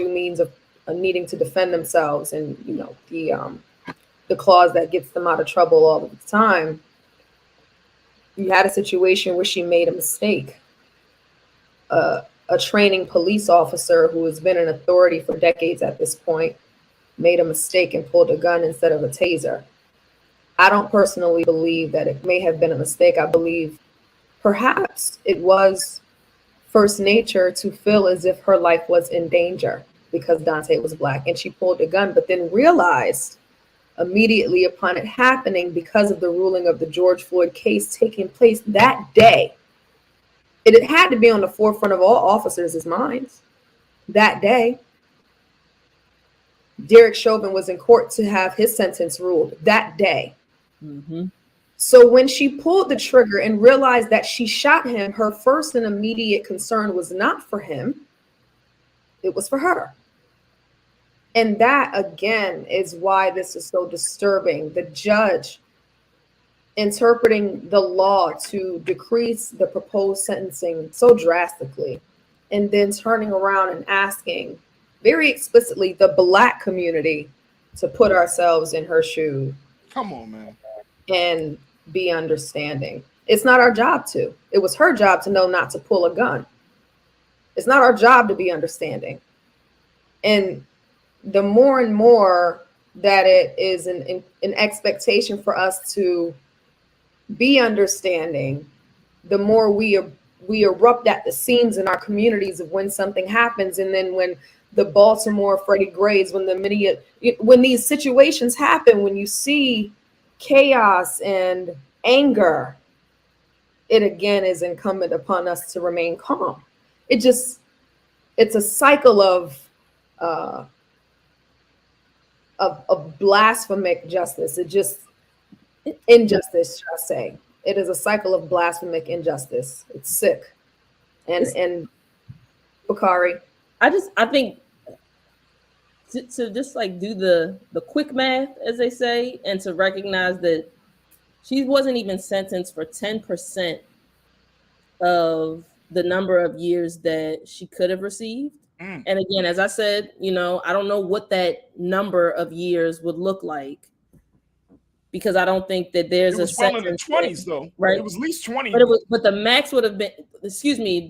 means of needing to defend themselves, and the clause that gets them out of trouble all the time. You had a situation where she made a mistake. A training police officer who has been in authority for decades at this point made a mistake and pulled a gun instead of a taser. I don't personally believe that it may have been a mistake. I believe perhaps it was first nature to feel as if her life was in danger because Dante was Black, and she pulled a gun, but then realized immediately upon it happening, because of the ruling of the George Floyd case taking place that day, it had to be on the forefront of all officers' minds that day. Derek Chauvin was in court to have his sentence ruled that day. So when she pulled the trigger and realized that she shot him, her first and immediate concern was not for him, it was for her. And that, again, is why this is so disturbing. The judge interpreting the law to decrease the proposed sentencing so drastically, and then turning around and asking very explicitly the Black community to put ourselves in her shoes. Come on, man. And be understanding. It's not our job to. It was her job to know not to pull a gun. It's not our job to be understanding. And the more and more that it is an expectation for us to be understanding, the more we erupt at the seams in our communities of when something happens. And then when the Baltimore Freddie Grays, when these situations happen, when you see chaos and anger, it again is incumbent upon us to remain calm. It's a cycle of blasphemic justice. Injustice, shall I say. It is a cycle of blasphemic injustice. It's sick. And Bakari. I think to just like do the quick math, as they say, and to recognize that she wasn't even sentenced for 10% of the number of years that she could have received. And again, as I said, I don't know what that number of years would look like, because I don't think that there's a well in the 20s though, right? It was at least 20. But the max would have been, it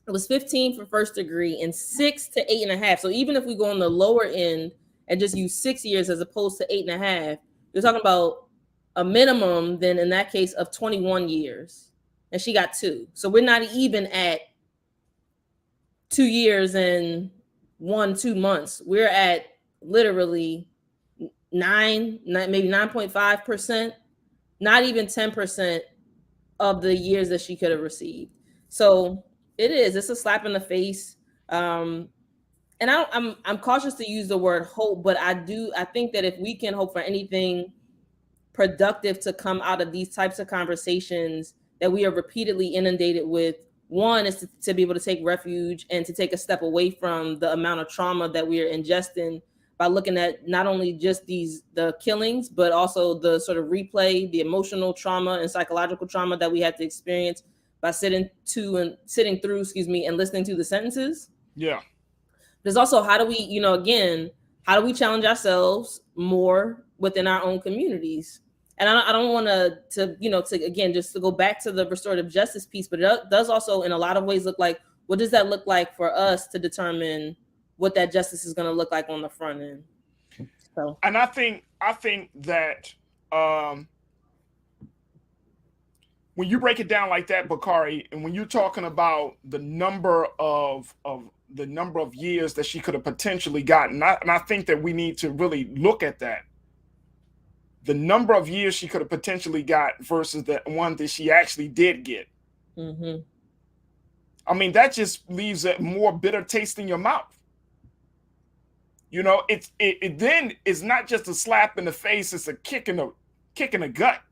was 15 for first degree and 6 to 8.5. So even if we go on the lower end and just use 6 years as opposed to 8.5, you're talking about a minimum then in that case of 21 years. And she got 2. So we're not even at 2 years and 2 months. We're at literally 9, maybe 9.5%, not even 10% of the years that she could have received. So it's a slap in the face. And I'm cautious to use the word hope, but I think that if we can hope for anything productive to come out of these types of conversations that we are repeatedly inundated with, one is to be able to take refuge and to take a step away from the amount of trauma that we are ingesting by looking at not only just the killings, but also the sort of replay, the emotional trauma and psychological trauma that we had to experience by sitting through, and listening to the sentences. Yeah. There's also how do we challenge ourselves more within our own communities? And I don't want to go back to the restorative justice piece, but it does also in a lot of ways look like, what does that look like for us to determine what that justice is going to look like on the front end? So, and I think that when you break it down like that, Bakari, and when you're talking about the number of years that she could have potentially gotten, and I think that we need to really look at that. The number of years she could have potentially got versus the one that she actually did get. Mm-hmm. I mean, that just leaves a more bitter taste in your mouth. It then is not just a slap in the face; it's a kick in the gut.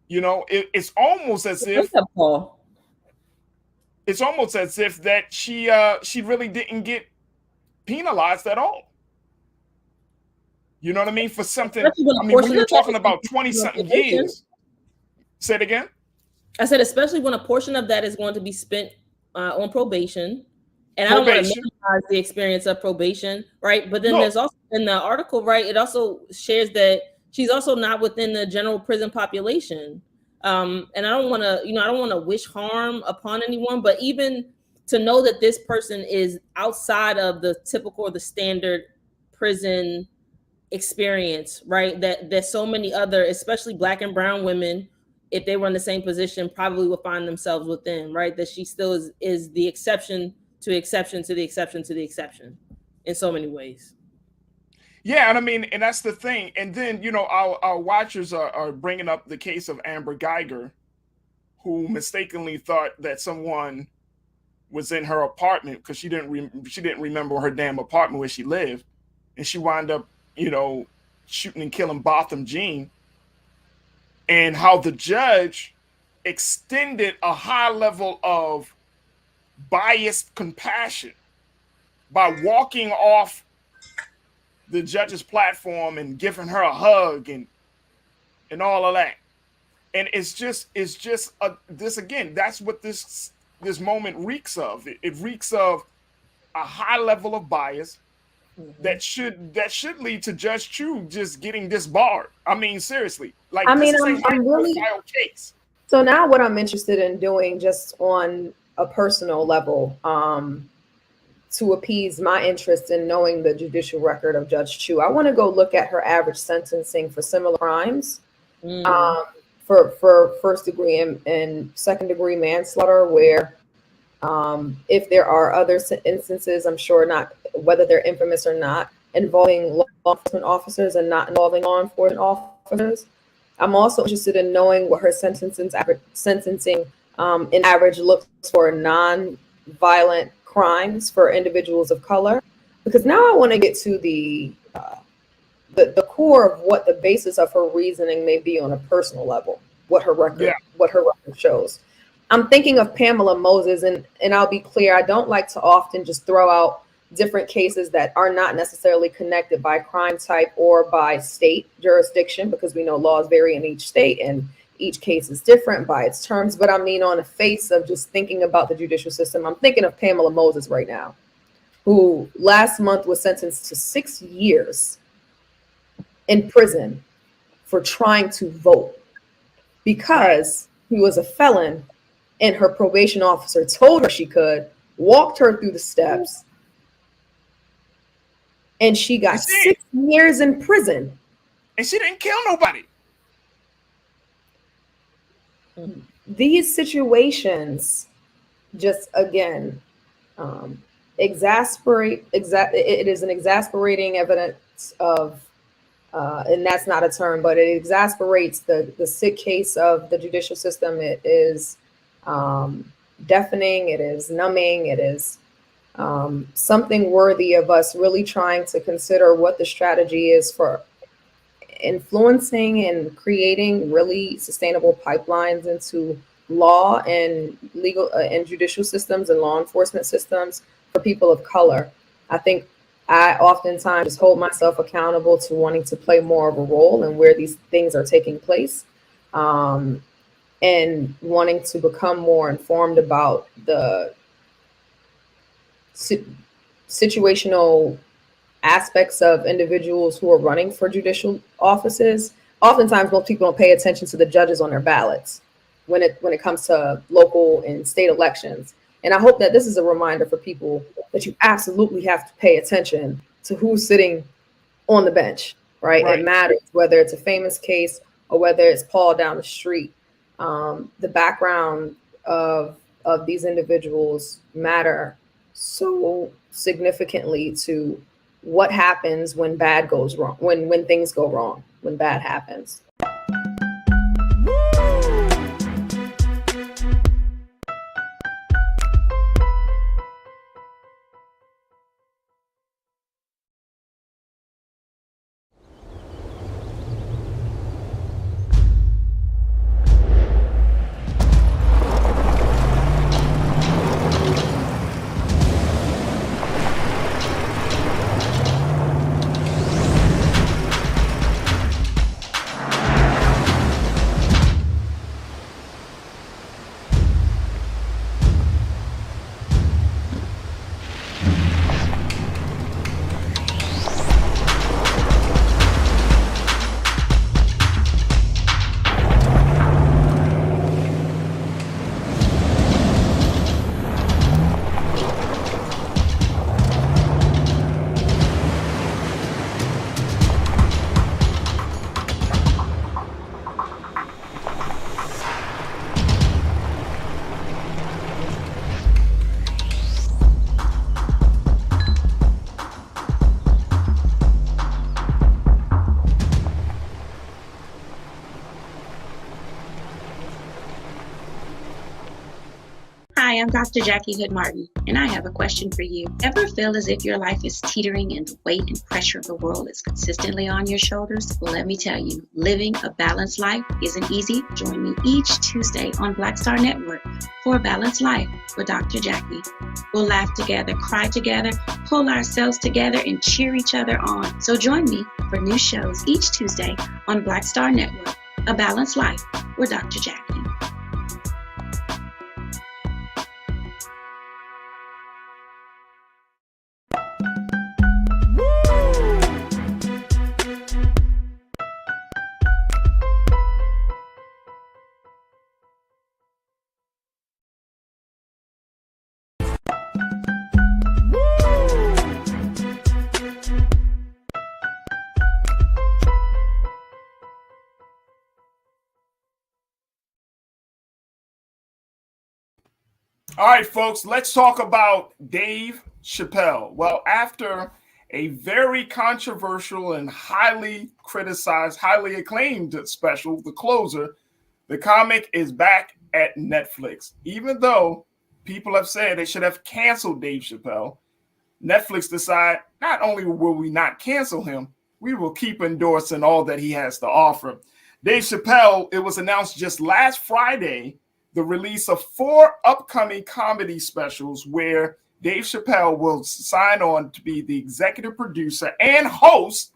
It's almost as if that she really didn't get penalized at all. You know what I mean? For something, when you're talking about 20-something years. Say it again. I said, especially when a portion of that is going to be spent on probation. And I don't want to minimize the experience of probation, right? But then there's also in the article, right, it also shares that she's also not within the general prison population. And I don't want to wish harm upon anyone, but even to know that this person is outside of the typical or the standard prison experience, right? That so many other, especially Black and brown women, if they were in the same position, probably would find themselves within, right? That she still is the exception to exception to the exception to the exception in so many ways. Yeah, and that's the thing. And then, our watchers are bringing up the case of Amber Geiger, who mistakenly thought that someone was in her apartment because she didn't remember her damn apartment where she lived, and she wound up shooting and killing Botham Jean, and how the judge extended a high level of biased compassion by walking off the judge's platform and giving her a hug and all of that. And it's just this again, that's what this moment reeks of. It reeks of a high level of bias that should lead to Judge Chu just getting disbarred. I mean, seriously. Like, I'm really case. So now what I'm interested in doing just on a personal level, to appease my interest in knowing the judicial record of Judge Chu. I want to go look at her average sentencing for similar crimes, for first degree and second degree manslaughter, where if there are other instances, I'm sure not, whether they're infamous or not, involving law enforcement officers and not involving law enforcement officers. I'm also interested in knowing what her sentencing in average looks for non-violent crimes for individuals of color, because now I want to get to the core of what the basis of her reasoning may be on a personal level, what her record shows. I'm thinking of Pamela Moses, and I'll be clear, I don't like to often just throw out different cases that are not necessarily connected by crime type or by state jurisdiction, because we know laws vary in each state and each case is different by its terms. But I mean, on the face of just thinking about the judicial system, I'm thinking of Pamela Moses right now, who last month was sentenced to 6 years in prison for trying to vote because he was a felon and her probation officer told her she could, walked her through the steps, and she got 6 years in prison. And she didn't kill nobody. These situations just, again, exasperate. It is an exasperating evidence of, and that's not a term, but it exasperates the sick case of the judicial system. It is deafening. It is numbing. It is something worthy of us really trying to consider what the strategy is for influencing and creating really sustainable pipelines into law and legal and judicial systems and law enforcement systems for people of color. I think I oftentimes just hold myself accountable to wanting to play more of a role in where these things are taking place, and wanting to become more informed about the situational aspects of individuals who are running for judicial offices. Oftentimes, most people don't pay attention to the judges on their ballots when it comes to local and state elections. And I hope that this is a reminder for people that you absolutely have to pay attention to who's sitting on the bench, right? It matters whether it's a famous case or whether it's Paul down the street. The background of these individuals matter so significantly to what happens when bad goes wrong, when things go wrong, when bad happens. Hi, I'm Dr. Jackie Hood Martin, and I have a question for you. Ever feel as if your life is teetering and the weight and pressure of the world is consistently on your shoulders? Well, let me tell you, living a balanced life isn't easy. Join me each Tuesday on Black Star Network for A Balanced Life with Dr. Jackie. We'll laugh together, cry together, pull ourselves together, and cheer each other on. So join me for new shows each Tuesday on Black Star Network, A Balanced Life with Dr. Jackie. Woo! All right, folks, let's talk about Dave Chappelle. Well, after a very controversial and highly criticized, highly acclaimed special, The Closer, the comic is back at Netflix. Even though people have said they should have canceled Dave Chappelle, Netflix decided not only will we not cancel him, we will keep endorsing all that he has to offer. Dave Chappelle, it was announced just last Friday, the release of 4 upcoming comedy specials where Dave Chappelle will sign on to be the executive producer and host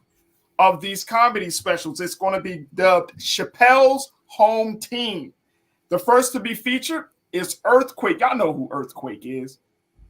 of these comedy specials. It's going to be dubbed Chappelle's Home Team. The first to be featured is Earthquake. Y'all know who Earthquake is.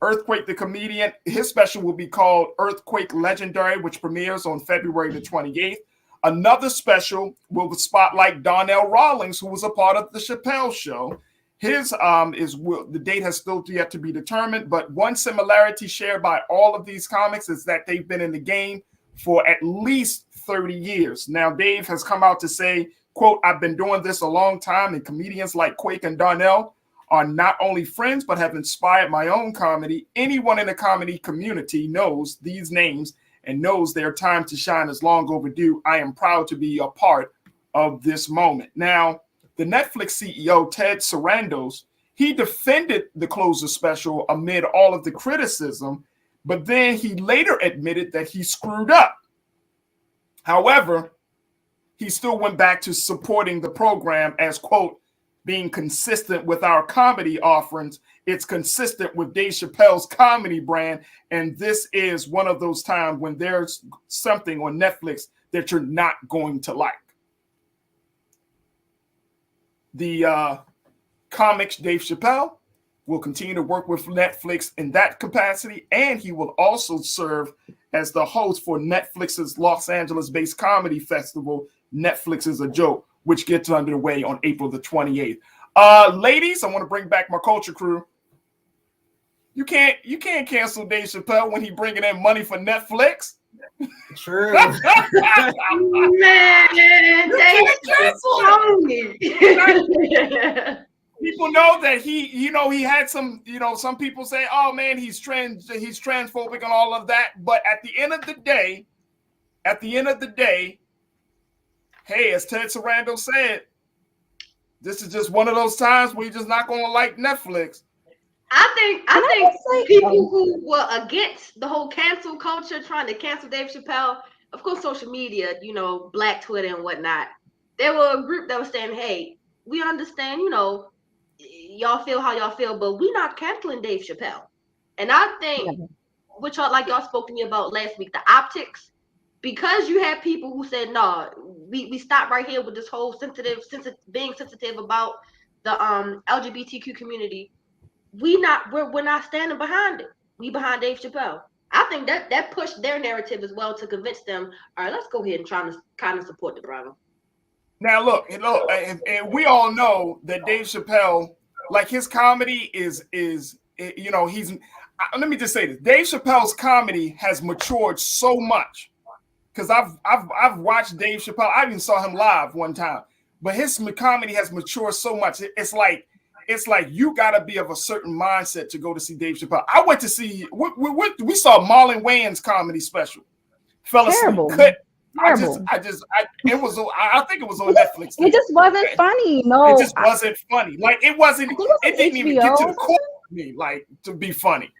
Earthquake, the comedian. His special will be called Earthquake Legendary, which premieres on February the 28th. Another special will spotlight Donnell Rawlings, who was a part of the Chappelle Show. His the date has still yet to be determined, but one similarity shared by all of these comics is that they've been in the game for at least 30 years. Now, Dave has come out to say, quote, "I've been doing this a long time, and comedians like Quake and Donnell are not only friends, but have inspired my own comedy. Anyone in the comedy community knows these names and knows their time to shine is long overdue. I am proud to be a part of this moment." Now, the Netflix CEO, Ted Sarandos, he defended the Closer special amid all of the criticism, but then he later admitted that he screwed up. However, he still went back to supporting the program as, quote, being consistent with our comedy offerings. It's consistent with Dave Chappelle's comedy brand. And this is one of those times when there's something on Netflix that you're not going to like. The comics Dave Chappelle will continue to work with Netflix in that capacity, and he will also serve as the host for Netflix's Los Angeles-based comedy festival, Netflix is a Joke, which gets underway on April the 28th. Ladies, I want to bring back my culture crew. You can't cancel Dave Chappelle when he bringing in money for Netflix. True. Man, they People know that he had some, some people say, oh man, he's transphobic and all of that. But at the end of the day, hey, as Ted Sarandos said, this is just one of those times where you're just not going to like Netflix. I think people who were against the whole cancel culture, trying to cancel Dave Chappelle, of course, social media, Black Twitter and whatnot, there were a group that was saying, hey, we understand, y'all feel how y'all feel, but we're not canceling Dave Chappelle. And I think, which y'all spoke to me about last week, the optics, because you had people who said, no, we stop right here with this whole being sensitive about the LGBTQ community. We're not standing behind it. We behind Dave Chappelle. I think that pushed their narrative as well to convince them, all right, let's go ahead and try to kind of support the brother. Now look, and we all know that Dave Chappelle, like his comedy is he's. Let me just say this: Dave Chappelle's comedy has matured so much. Because I've watched Dave Chappelle. I even saw him live one time, but his comedy has matured so much. It's like you gotta be of a certain mindset to go to see Dave Chappelle. I went to see we saw Marlon Wayans' comedy special. Fell asleep. I think it was on Netflix. It just wasn't funny. No, it just wasn't funny. Like it wasn't. It didn't even get to the core of me, like to be funny.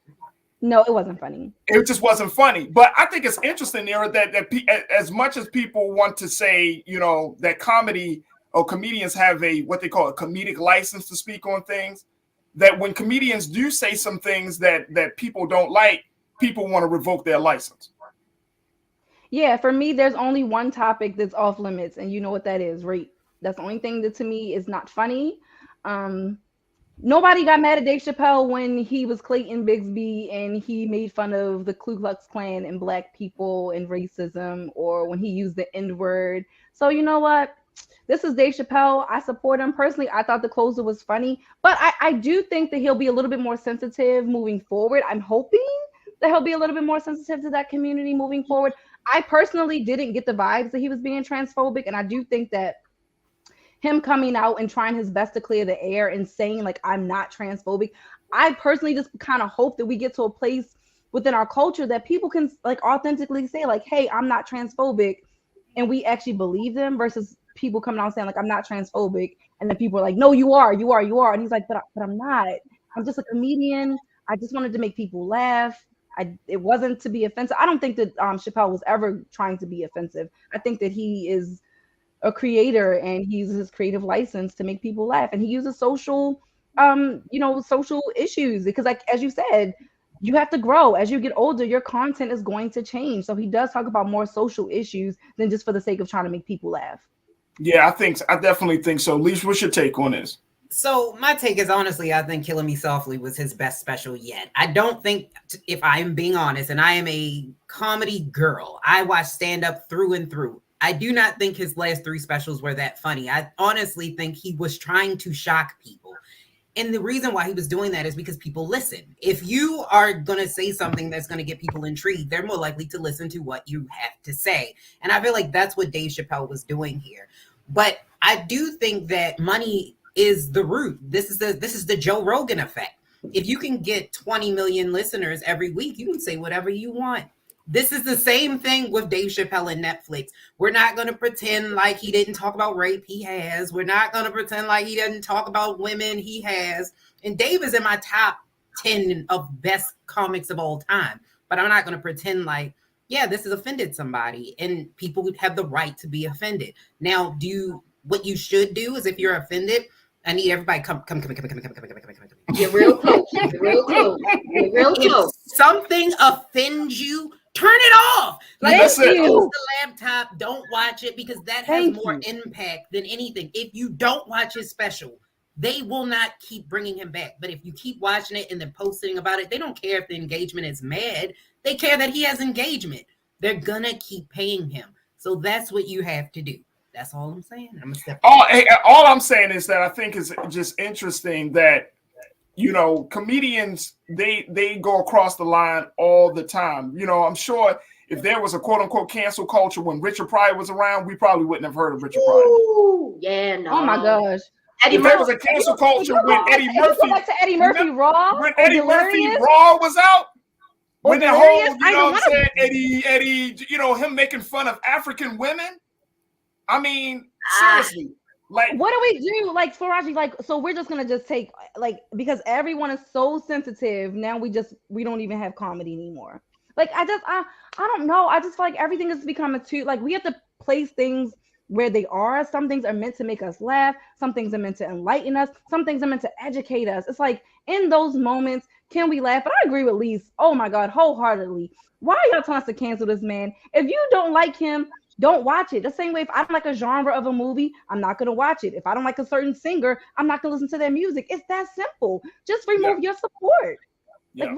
No, it wasn't funny. It just wasn't funny. But I think it's interesting there that as much as people want to say, that comedy or comedians have what they call a comedic license to speak on things, that when comedians do say some things that people don't like, people want to revoke their license. Yeah, for me, there's only one topic that's off limits, and you know what that is, rape. That's the only thing that to me is not funny. Nobody got mad at Dave Chappelle when he was Clayton Bigsby and he made fun of the Ku Klux Klan and Black people and racism, or when he used the N-word. So you know what? This is Dave Chappelle. I support him personally. I thought The Closer was funny, but I do think that he'll be a little bit more sensitive moving forward. I'm hoping that he'll be a little bit more sensitive to that community moving forward. I personally didn't get the vibes that he was being transphobic, and I do think that him coming out and trying his best to clear the air and saying, like, I'm not transphobic, I personally just kind of hope that we get to a place within our culture that people can like authentically say like, hey, I'm not transphobic, and we actually believe them, versus people coming out saying like, I'm not transphobic, and then people are like, no, you are, and he's like, but I'm not. I'm just a comedian. I just wanted to make people laugh. It wasn't to be offensive. I don't think that Chappelle was ever trying to be offensive. I think that he is a creator and he uses his creative license to make people laugh, and he uses social social issues, because like as you said, you have to grow as you get older. Your content is going to change, so he does talk about more social issues than just for the sake of trying to make people laugh. Yeah, I definitely think so. Leash, what's your take on this? So my take is, honestly, I think Killing Me Softly was his best special yet. I don't think, if I'm being honest, and I am a comedy girl, I watch stand-up through and through. I do not think his last 3 specials were that funny. I honestly think he was trying to shock people. And the reason why he was doing that is because people listen. If you are going to say something that's going to get people intrigued, they're more likely to listen to what you have to say. And I feel like that's what Dave Chappelle was doing here. But I do think that money is the root. This is the Joe Rogan effect. If you can get 20 million listeners every week, you can say whatever you want. This is the same thing with Dave Chappelle and Netflix. We're not going to pretend like he didn't talk about rape. He has. We're not going to pretend like he doesn't talk about women. He has. And Dave is in my top 10 of best comics of all time. But I'm not going to pretend like, yeah, this has offended somebody, and people would have the right to be offended. Now, what you should do is, if you're offended, I need everybody come. Get real close. Get real close. Get real close. If something offends you, turn it off. Like, close the laptop. Don't watch it, because that has more impact than anything. If you don't watch his special, they will not keep bringing him back. But if you keep watching it and then posting about it, they don't care if the engagement is mad. They care that he has engagement. They're gonna keep paying him. So that's what you have to do. That's all I'm saying. I'm gonna step back. All I'm saying is that I think it's just interesting that, comedians, they go across the line all the time. I'm sure if there was a quote unquote cancel culture when Richard Pryor was around, we probably wouldn't have heard of Richard Pryor. Ooh, yeah, no. Oh my gosh. If there was a cancel culture when Eddie Murphy, back to Eddie Murphy Raw, when Eddie Murphy Raw was out, when the whole, Eddie, him making fun of African women. I mean, seriously, like, what do we do? Like, Farajii, like, so we're just gonna take, like, because everyone is so sensitive now, we don't even have comedy anymore. Like, I don't know. I just feel like everything has become like, we have to place things where they are. Some things are meant to make us laugh. Some things are meant to enlighten us. Some things are meant to educate us. It's like, in those moments, can we laugh? But I agree with Lise. Oh my God, wholeheartedly. Why are y'all telling us to cancel this man? If you don't like him, don't watch it. The same way, if I don't like a genre of a movie, I'm not going to watch it. If I don't like a certain singer, I'm not going to listen to their music. It's that simple. Just remove your support. Like,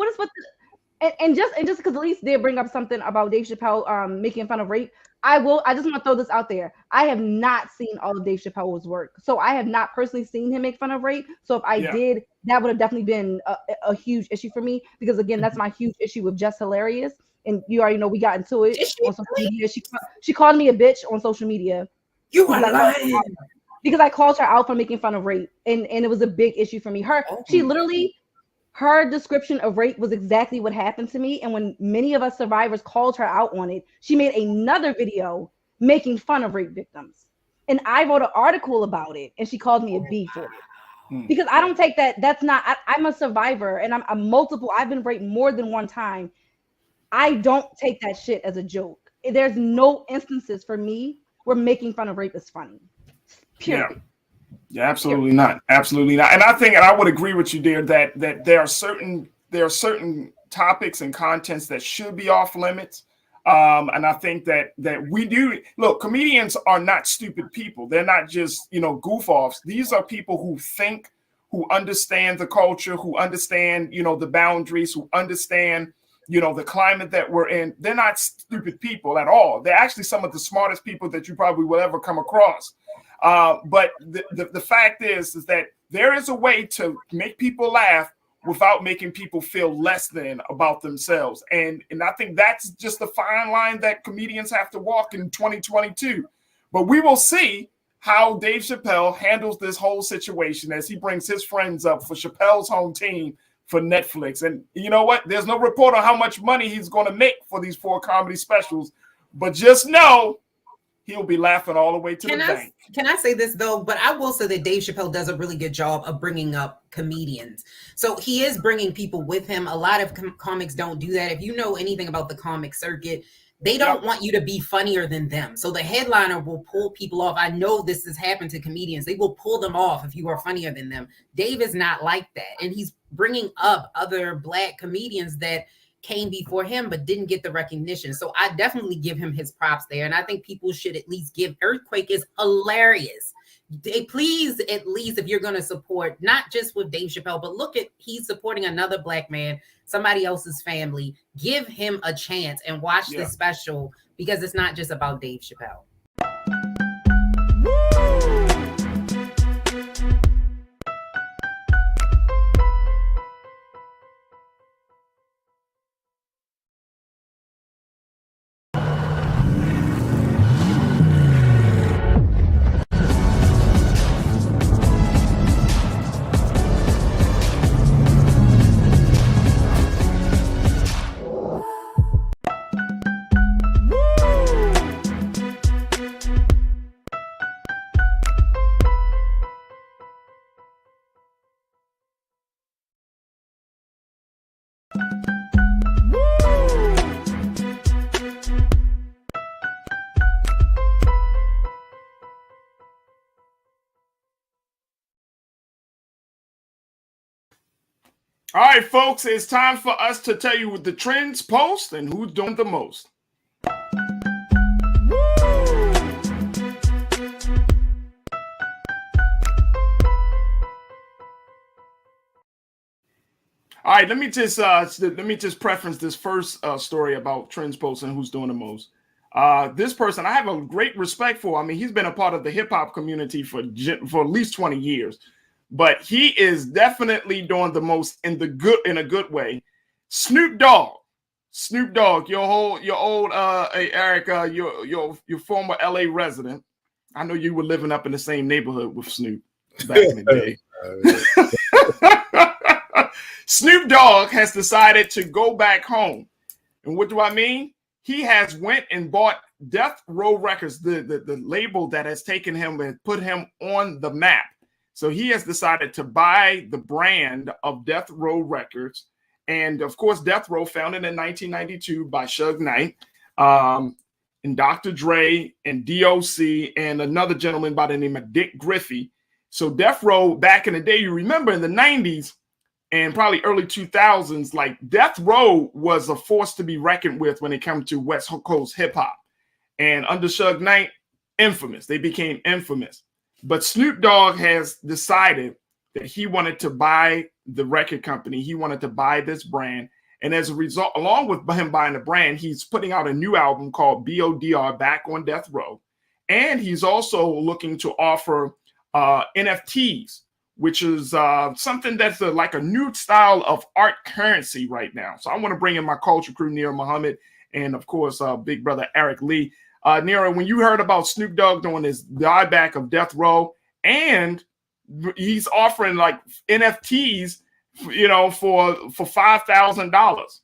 and just because Elise did bring up something about Dave Chappelle making fun of rape, I just want to throw this out there. I have not seen all of Dave Chappelle's work. So I have not personally seen him make fun of rape. So if I did, that would have definitely been a huge issue for me, because again, that's my huge issue with Just Hilarious. And you already know we got into it on social media. She called me a bitch on social media. You are lying. Because I called her out for making fun of rape. And it was a big issue for me. She literally, her description of rape was exactly what happened to me. And when many of us survivors called her out on it, she made another video making fun of rape victims. And I wrote an article about it, and she called me a B for it. Because I don't take that. That's not, I'm a survivor, and I've been raped more than one time. I don't take that shit as a joke. There's no instances for me where making fun of rape is funny. Period. Yeah, absolutely not. Absolutely not. And I think, and I would agree with you there, that there are certain topics and contents that should be off limits. And I think that we do look, comedians are not stupid people. They're not just, goof offs. These are people who think, who understand the culture, who understand, the boundaries, who understand, the climate that we're in. They're not stupid people at all. They're actually some of the smartest people that you probably will ever come across. But the fact is that there is a way to make people laugh without making people feel less than about themselves. And I think that's just the fine line that comedians have to walk in 2022. But we will see how Dave Chappelle handles this whole situation as he brings his friends up for Chappelle's home team for Netflix. And you know what? There's no report on how much money he's going to make for these 4 comedy specials, but just know he'll be laughing all the way to the bank. Can I say this though? But I will say that Dave Chappelle does a really good job of bringing up comedians. So he is bringing people with him. A lot of comics don't do that. If you know anything about the comic circuit, they don't want you to be funnier than them. So the headliner will pull people off. I know this has happened to comedians. They will pull them off if you are funnier than them. Dave is not like that. And he's bringing up other Black comedians that came before him but didn't get the recognition. So I definitely give him his props there. And I think people should at least give Earthquake is hilarious. Please, at least if you're going to support, not just with Dave Chappelle, but look at, he's supporting another Black man, somebody else's family. Give him a chance and watch this special, because it's not just about Dave Chappelle. All right, folks, it's time for us to tell you what the trends post and who's doing the most. All right, let me just preference this first story about trends post and who's doing the most. This person I have a great respect for. I mean, he's been a part of the hip hop community for at least 20 years. But he is definitely doing the most in a good way. Snoop Dogg, your old Erica, your former LA resident. I know you were living up in the same neighborhood with Snoop back in the day. Snoop Dogg has decided to go back home. And what do I mean? He has went and bought Death Row Records, the label that has taken him and put him on the map. So he has decided to buy the brand of Death Row Records. And of course, Death Row, founded in 1992 by Suge Knight, and Dr. Dre and DOC and another gentleman by the name of Dick Griffey. So Death Row, back in the day, you remember in the 90s and probably early 2000s, like Death Row was a force to be reckoned with when it comes to West Coast hip hop. And under Suge Knight, infamous. They became infamous. But Snoop Dogg has decided that he wanted to buy the record company. He wanted to buy this brand. And as a result, along with him buying the brand, he's putting out a new album called BODR, Back on Death Row. And he's also looking to offer NFTs, which is something that's like a new style of art currency right now. So I want to bring in my culture crew, Nira Muhammad, and of course, big brother Eric Lee. Nira, when you heard about Snoop Dogg doing this buyback of Death Row, and he's offering like NFTs, you know, for $5,000.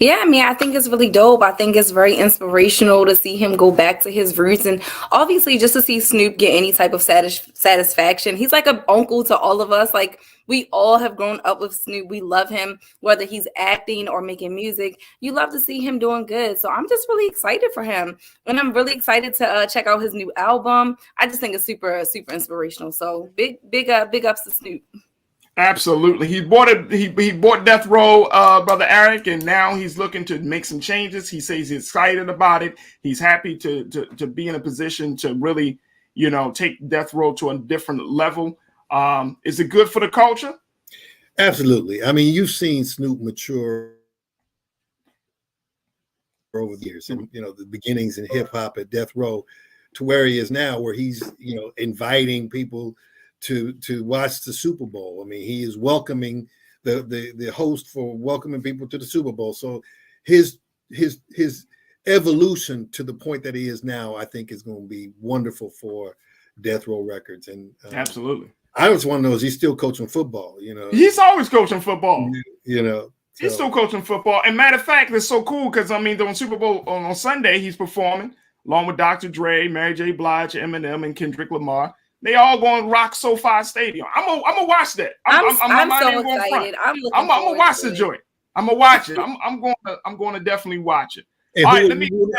Yeah, I mean, I think it's really dope. I think it's very inspirational to see him go back to his roots, and obviously just to see Snoop get any type of satisfaction. He's like an uncle to all of us. Like, we all have grown up with Snoop. We love him, whether he's acting or making music. You love to see him doing good. So I'm just really excited for him, and I'm really excited to check out his new album. I just think it's super, super inspirational. So big ups to Snoop. Absolutely. He bought it. He bought Death Row, brother Eric, and now he's looking to make some changes. He says he's excited about it. He's happy to be in a position to really, you know, take Death Row to a different level. Is it good for the culture? Absolutely. I mean, you've seen Snoop mature over the years, and you know, the beginnings in hip hop at Death Row to where he is now, where he's, you know, inviting people to watch the Super Bowl. I mean, he is welcoming the host for welcoming people to the Super Bowl. So his evolution to the point that he is now, I think, is going to be wonderful for Death Row Records. And absolutely, I was one of those. He's still coaching football. You know, he's always coaching football. You know, so. He's still coaching football. And matter of fact, it's so cool because I mean, on Super Bowl on Sunday, he's performing along with Dr. Dre, Mary J. Blige, Eminem, and Kendrick Lamar. They all going to rock SoFi Stadium. I'm gonna watch that. I'm so excited. I'm gonna watch the joint. I'm gonna watch it. I'm going to definitely watch it. Hey, all right,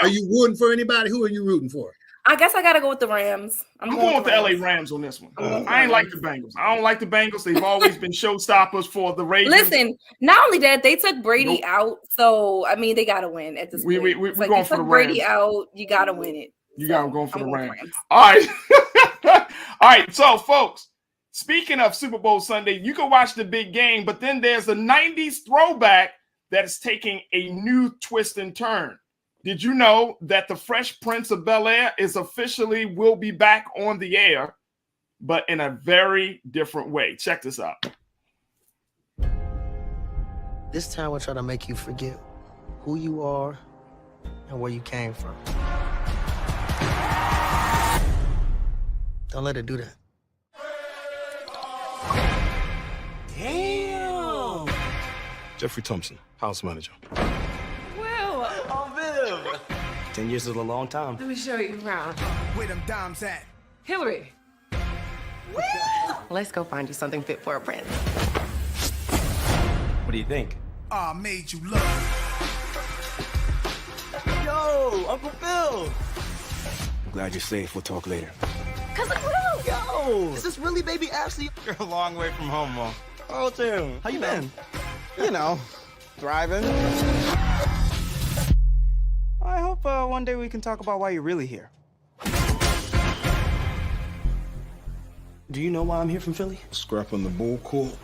are you rooting for anybody? Who are you rooting for? I guess I gotta go with the Rams. I'm going with the LA Rams on this one. I ain't like the Bengals. I don't like the Bengals. They've always been showstoppers for the Ravens. Listen, not only that, they took Brady out, so I mean they gotta win at this point. We're like going for the Rams. Brady out, you gotta win it. You got going for the Rams. All right. All right. So, folks, speaking of Super Bowl Sunday, you can watch the big game, but then there's a 90s throwback that is taking a new twist and turn. Did you know that the Fresh Prince of Bel-Air will be back on the air, but in a very different way? Check this out. This time we're trying to make you forget who you are and where you came from. Don't let it do that. Damn! Jeffrey Thompson, house manager. Will, oh, Viv. 10 years is a long time. Let me show you around. Where them dimes at? Hillary. Will! Let's go find you something fit for a prince. What do you think? I made you look. Yo, Uncle Phil! I'm glad you're safe. We'll talk later. Cousin Will! Yo! Is this really baby Ashley? You're a long way from home, Mom. Oh, Tim, how you been? You know, thriving. I hope one day we can talk about why you're really here. Do you know why I'm here from Philly? Scrapping the bull court.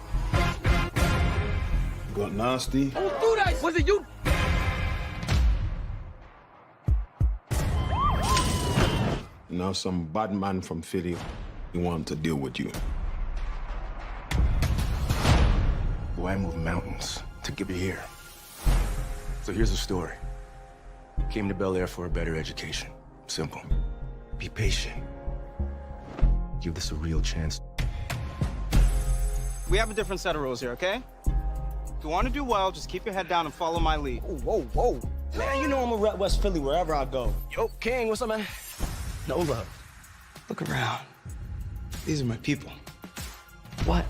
Got nasty. Oh, dude, was it you? Now some bad man from Philly, you want to deal with you. Boy, I moved mountains to get you here. So here's the story. Came to Bel Air for a better education. Simple. Be patient. Give this a real chance. We have a different set of rules here, okay? If you want to do well, just keep your head down and follow my lead. Whoa, whoa. Man, you know I'm a rep West Philly wherever I go. Yo, King, what's up, man? No love. Look around. These are my people. What?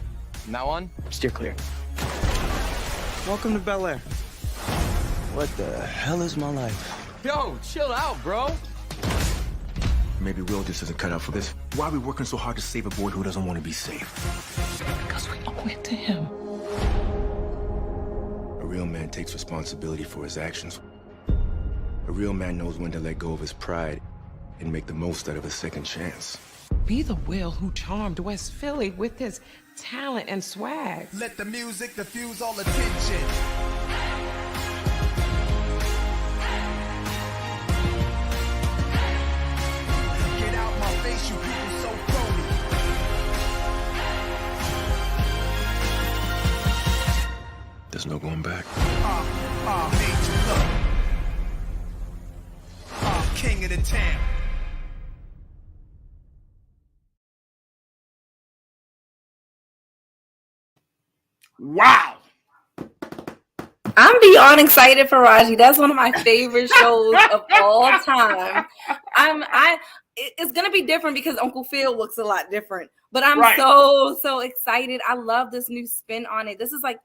Now on? Steer clear. Welcome to Bel Air. What the hell is my life? Yo, chill out, bro. Maybe Will just isn't cut out for this. Why are we working so hard to save a boy who doesn't want to be safe? Because we owe it to him. A real man takes responsibility for his actions. A real man knows when to let go of his pride and make the most out of a second chance. Be the Will who charmed West Philly with his talent and swag. Let the music diffuse all attention. Get out my face, you people so phony. There's no going back. I made you look. I'm king of the town. Wow. I'm beyond excited, Farajii. That's one of my favorite shows of all time. It's gonna be different because Uncle Phil looks a lot different. But I'm so excited. I love this new spin on it. This is like,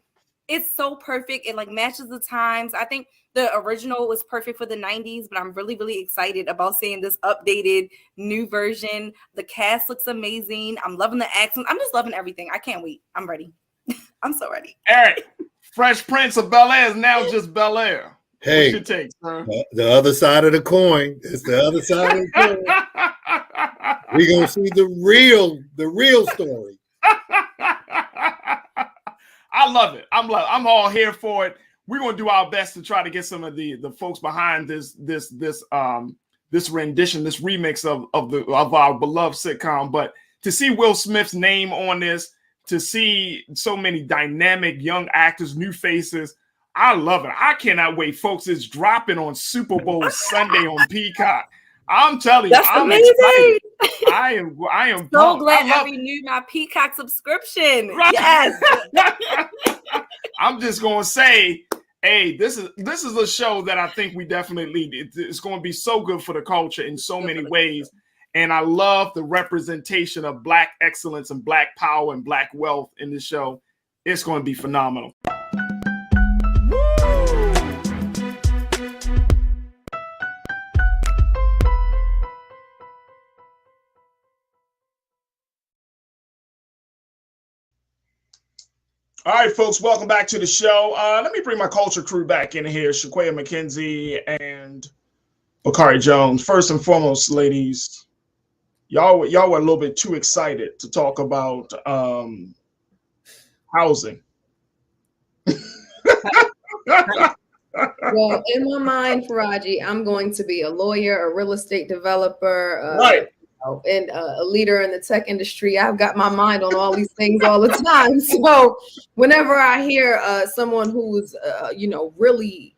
it's so perfect. It like matches the times. I think the original was perfect for the 90s, but I'm really, really excited about seeing this updated new version. The cast looks amazing. I'm loving the accents. I'm just loving everything. I can't wait. I'm ready. I'm so ready. Eric, Fresh Prince of Bel-Air is now just Bel-Air. Hey, what's your take, sir? The other side of the coin. It's the other side of the coin. We're gonna see the real story. I love it. I'm all here for it. We're gonna do our best to try to get some of the folks behind this rendition, this remix of our beloved sitcom. But to see Will Smith's name on this, to see so many dynamic young actors, new faces, I love it. I cannot wait, folks. It's dropping on Super Bowl Sunday on Peacock. I'm telling you, That's I'm amazing. excited. I am So pumped. glad I I renewed my Peacock subscription. Right. Yes. I'm just gonna say, hey, this is a show that I think we definitely need. It's going to be so good for the culture in so many ways. And I love the representation of Black excellence and Black power and Black wealth in this show. It's going to be phenomenal. All right, folks, welcome back to the show. Let me bring my culture crew back in here, Shaquaya McKenzie and Bakari Jones. First and foremost, ladies, y'all were a little bit too excited to talk about housing. Well, in my mind, Farajii, I'm going to be a lawyer, a real estate developer, right, and a leader in the tech industry. I've got my mind on all these things all the time. So whenever I hear someone who's really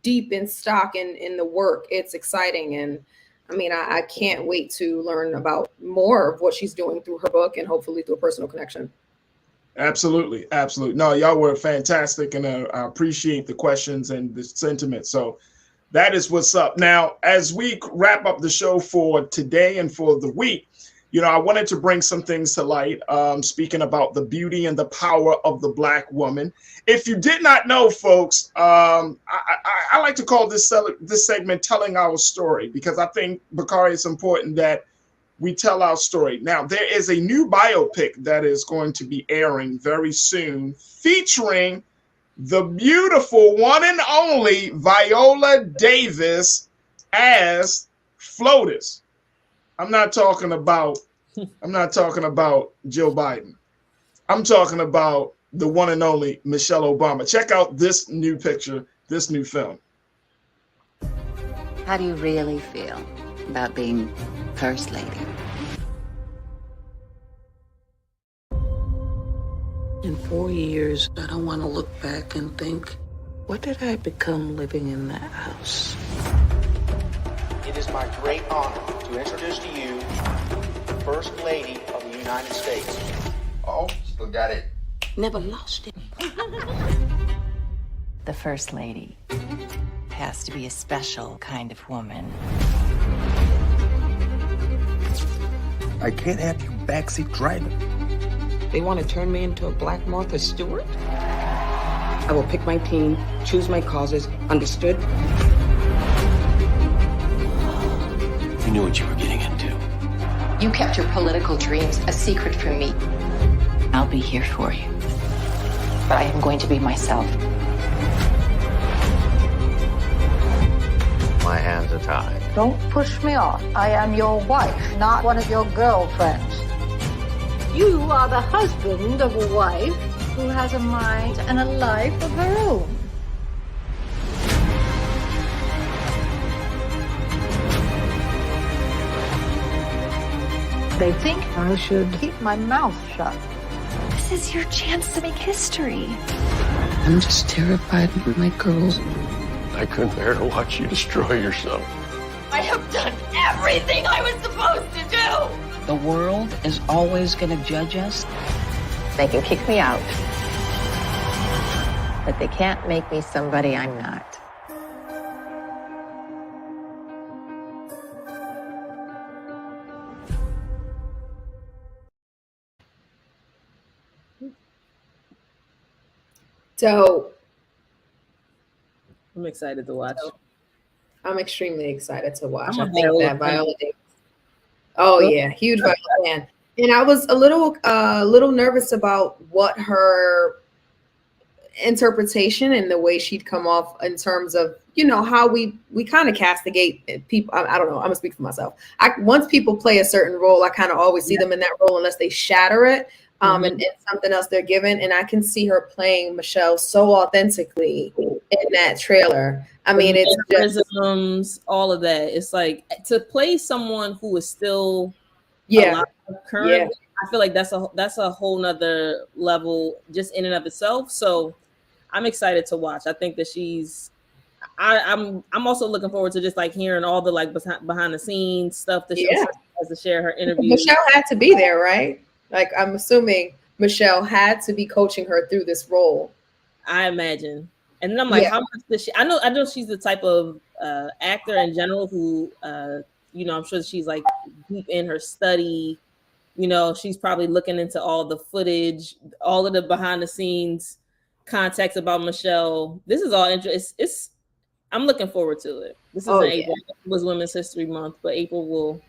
deep in stock in the work, it's exciting. And I mean, I can't wait to learn about more of what she's doing through her book and hopefully through a personal connection. Absolutely. No, y'all were fantastic, and I appreciate the questions and the sentiment. So that is what's up. Now, as we wrap up the show for today and for the week, I wanted to bring some things to light, speaking about the beauty and the power of the Black woman. If you did not know, folks, I like to call this segment Telling Our Story, because I think, Bakari, it's important that we tell our story. Now, there is a new biopic that is going to be airing very soon, featuring the beautiful one and only Viola Davis as FLOTUS. I'm not talking about Joe Biden. I'm talking about the one and only Michelle Obama. Check out this new picture, this new film. How do you really feel about being First Lady? In 4 years, I don't want to look back and think, what did I become living in that house? It is my great honor to introduce to you the First Lady of the United States. Oh, still got it. Never lost it. The First Lady has to be a special kind of woman. I can't have you backseat driving. They want to turn me into a Black Martha Stewart? I will pick my team, choose my causes, understood? You knew what you were getting into. You kept your political dreams a secret from me. I'll be here for you. But I am going to be myself. My hands are tied. Don't push me off. I am your wife, not one of your girlfriends. You are the husband of a wife who has a mind and a life of her own. They think I should keep my mouth shut. This is your chance to make history. I'm just terrified of my girls. I couldn't bear to watch you destroy yourself. I have done everything I was supposed to do! The world is always going to judge us. They can kick me out, but they can't make me somebody I'm not. So I'm excited to watch. I'm extremely excited to watch. I'm I think that Viola Davis. Oh, yeah, huge Viola fan. And I was a little nervous about what her interpretation and the way she'd come off in terms of, how we kind of castigate people. I don't know. I'm gonna speak for myself. Once people play a certain role, I kind of always see them in that role unless they shatter it. And something else they're given. And I can see her playing Michelle so authentically in that trailer. I mean, it's just all of that. It's like to play someone who is still alive currently. I feel like that's a whole nother level just in and of itself. So I'm excited to watch. I think that I'm also looking forward to just like hearing all the like behind the scenes stuff that she Yeah. has to share her interviews. Michelle had to be there, right? Like, I'm assuming Michelle had to be coaching her through this role. I imagine. And then I'm like, Yeah. how much does she? I know she's the type of actor in general who, you know, I'm sure she's like deep in her study. You know, she's probably looking into all the footage, all of the behind the scenes context about Michelle. This is all interesting. I'm looking forward to it. This isn't April. It was Women's History Month, but April will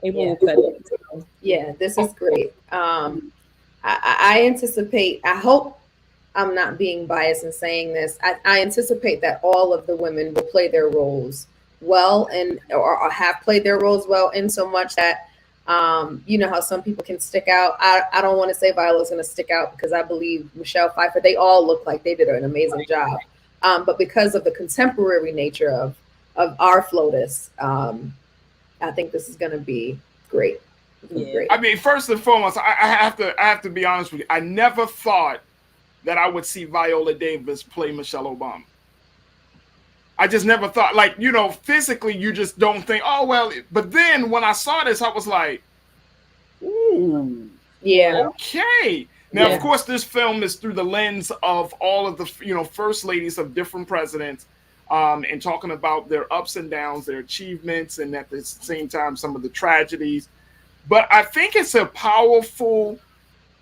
cut it. So. Yeah, this is great. I anticipate, I hope I'm not being biased in saying this. I anticipate that all of the women will play their roles well and or have played their roles well, in so much that you know how some people can stick out. I don't want to say Viola's going to stick out because I believe Michelle Pfeiffer, they all look like they did an amazing job. But because of the contemporary nature of our FLOTUS, I think this is going to be great. Yeah. I mean, first and foremost, I have to be honest with you. I never thought that I would see Viola Davis play Michelle Obama. I just never thought, like, you know, physically, you just don't think, oh, well, but then when I saw this, I was like, ooh, yeah, okay. Now, of course, this film is through the lens of all of the, you know, first ladies of different presidents, and talking about their ups and downs, their achievements, and at the same time, some of the tragedies. But I think it's a powerful,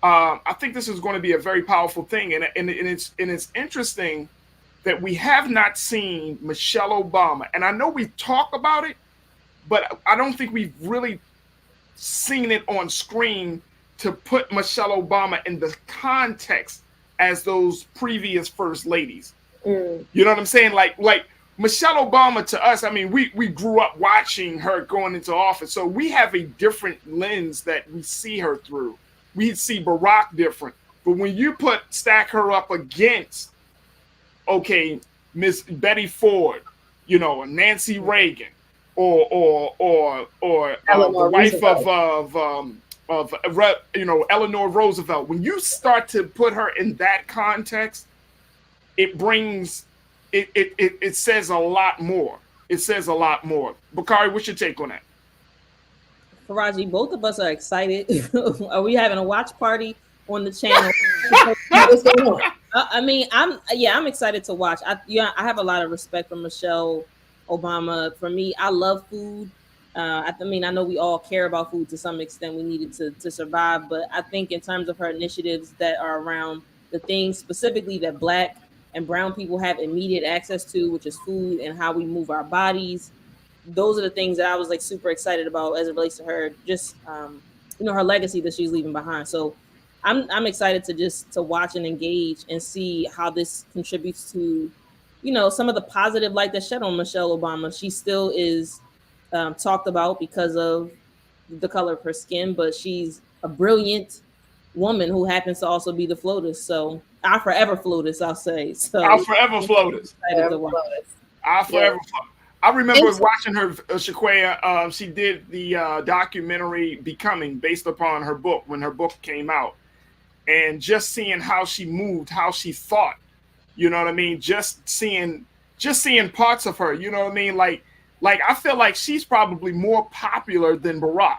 I think this is going to be a very powerful thing. And it's interesting that we have not seen Michelle Obama. And I know we talk about it, but I don't think we've really seen it on screen to put Michelle Obama in the context as those previous first ladies. You know what I'm saying? Like Michelle Obama to us, I mean, we grew up watching her going into office. So we have a different lens that we see her through. We see Barack different. But when you stack her up against, okay, Miss Betty Ford, you know, Nancy Reagan, or the wife of you know, Eleanor Roosevelt, when you start to put her in that context, it brings it says a lot more. It says a lot more. Bakari, what's your take on that? Farajii, both of us are excited. Are we having a watch party on the channel? What's going on? I mean, I'm excited to watch. I have a lot of respect for Michelle Obama. For me, I love food. I mean, I know we all care about food to some extent. We need it to survive, but I think in terms of her initiatives that are around the things specifically that Black and brown people have immediate access to, which is food and how we move our bodies. Those are the things that I was like super excited about as it relates to her, just you know, her legacy that she's leaving behind. So I'm excited to watch and engage and see how this contributes to, you know, some of the positive light that's shed on Michelle Obama. She still is talked about because of the color of her skin, but she's a brilliant woman who happens to also be the FLOTUS. So our forever FLOTUS, I'll say. So our forever FLOTUS. Our forever FLOTUS. I remember watching her, Shaquaya. She did the documentary Becoming, based upon her book, when her book came out, and just seeing how she moved, how she thought. You know what I mean? Just seeing parts of her. You know what I mean? Like I feel like she's probably more popular than Barack.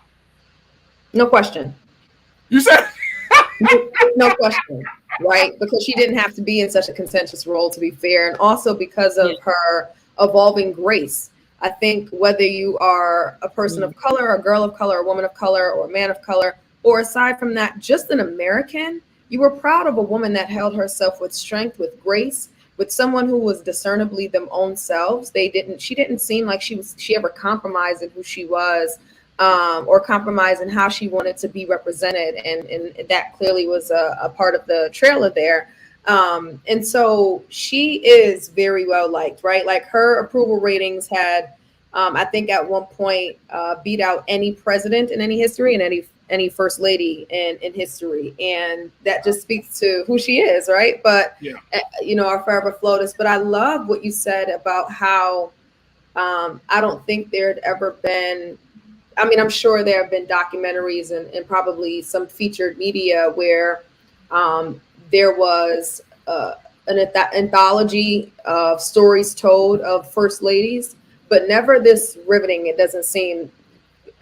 No question. You said no question, right? Because she didn't have to be in such a contentious role, to be fair, and also because of her evolving grace. I think whether you are a person of color, a girl of color, a woman of color, or a man of color, or aside from that, just an American, you were proud of a woman that held herself with strength, with grace, with someone who was discernibly them own selves. She didn't seem like she ever compromised in who she was, or compromised in how she wanted to be represented. And that clearly was a part of the trailer there. And so she is very well liked, right? Like her approval ratings had, I think at one point, beat out any president in any history and any first lady in history. And that just speaks to who she is, right? But, you know, our forever FLOTUS. But I love what you said about how I don't think there'd ever been, I mean, I'm sure there have been documentaries and probably some featured media where there was an anthology of stories told of first ladies, but never this riveting. It doesn't seem,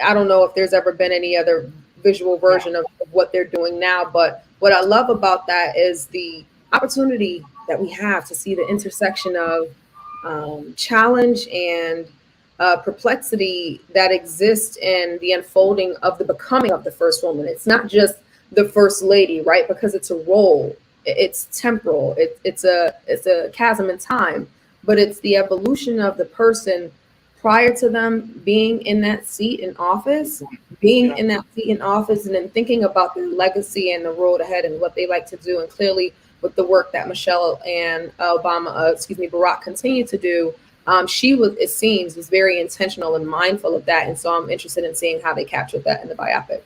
I don't know if there's ever been any other visual version of what they're doing now. But what I love about that is the opportunity that we have to see the intersection of challenge and perplexity that exists in the unfolding of the becoming of the first woman. It's not just the first lady, right? Because it's a role. It's temporal. It's a chasm in time, but it's the evolution of the person prior to them being in that seat in office, and then thinking about their legacy and the road ahead and what they like to do. And clearly, with the work that Michelle and Barack continue to do, she was, it seems, was very intentional and mindful of that. And so I'm interested in seeing how they captured that in the biopic.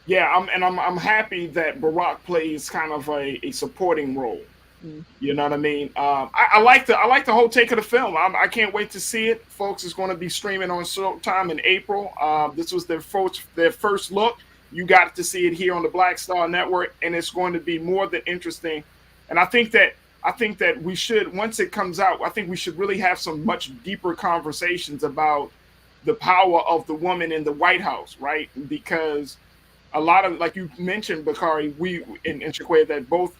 Yeah, I'm happy that Barack plays kind of a supporting role. You know what I mean? I like the whole take of the film. I can't wait to see it, folks. It's going to be streaming on Showtime in April. This was their first look. You got to see it here on the Black Star Network, and it's going to be more than interesting. And I think that we should, once it comes out, I think we should really have some much deeper conversations about the power of the woman in the White House, right? Because a lot of, like you mentioned, Bakari, we and Shaquaya, that both,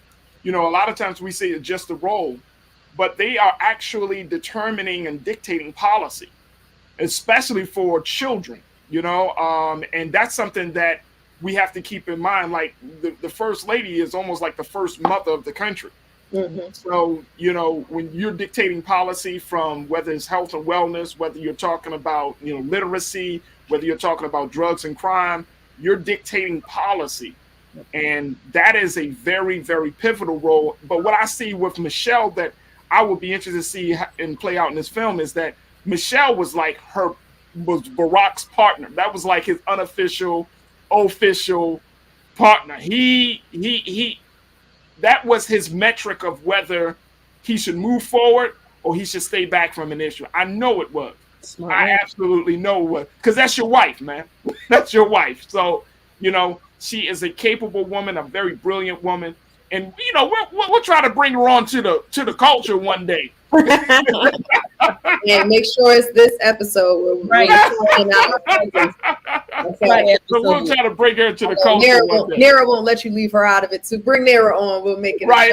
you know, a lot of times we say it's just a role, but they are actually determining and dictating policy, especially for children, you know, and that's something that we have to keep in mind. Like the first lady is almost like the first mother of the country. So, you know, when you're dictating policy, from whether it's health and wellness, whether you're talking about, you know, literacy, whether you're talking about drugs and crime, you're dictating policy. And that is a very, very pivotal role. But what I see with Michelle that I would be interested to see and play out in this film is that Michelle was Barack's partner. That was like his unofficial, official partner. That was his metric of whether he should move forward or he should stay back from an issue. I know it was. Smart. I absolutely know it was, because that's your wife, man. That's your wife. So, you know, she is a capable woman, a very brilliant woman, and you know we'll try to bring her on to the culture one day. Yeah, make sure it's this episode. Right. So we'll try to bring her to the culture. Nara won't let you leave her out of it, so bring Nara on. We'll make it right.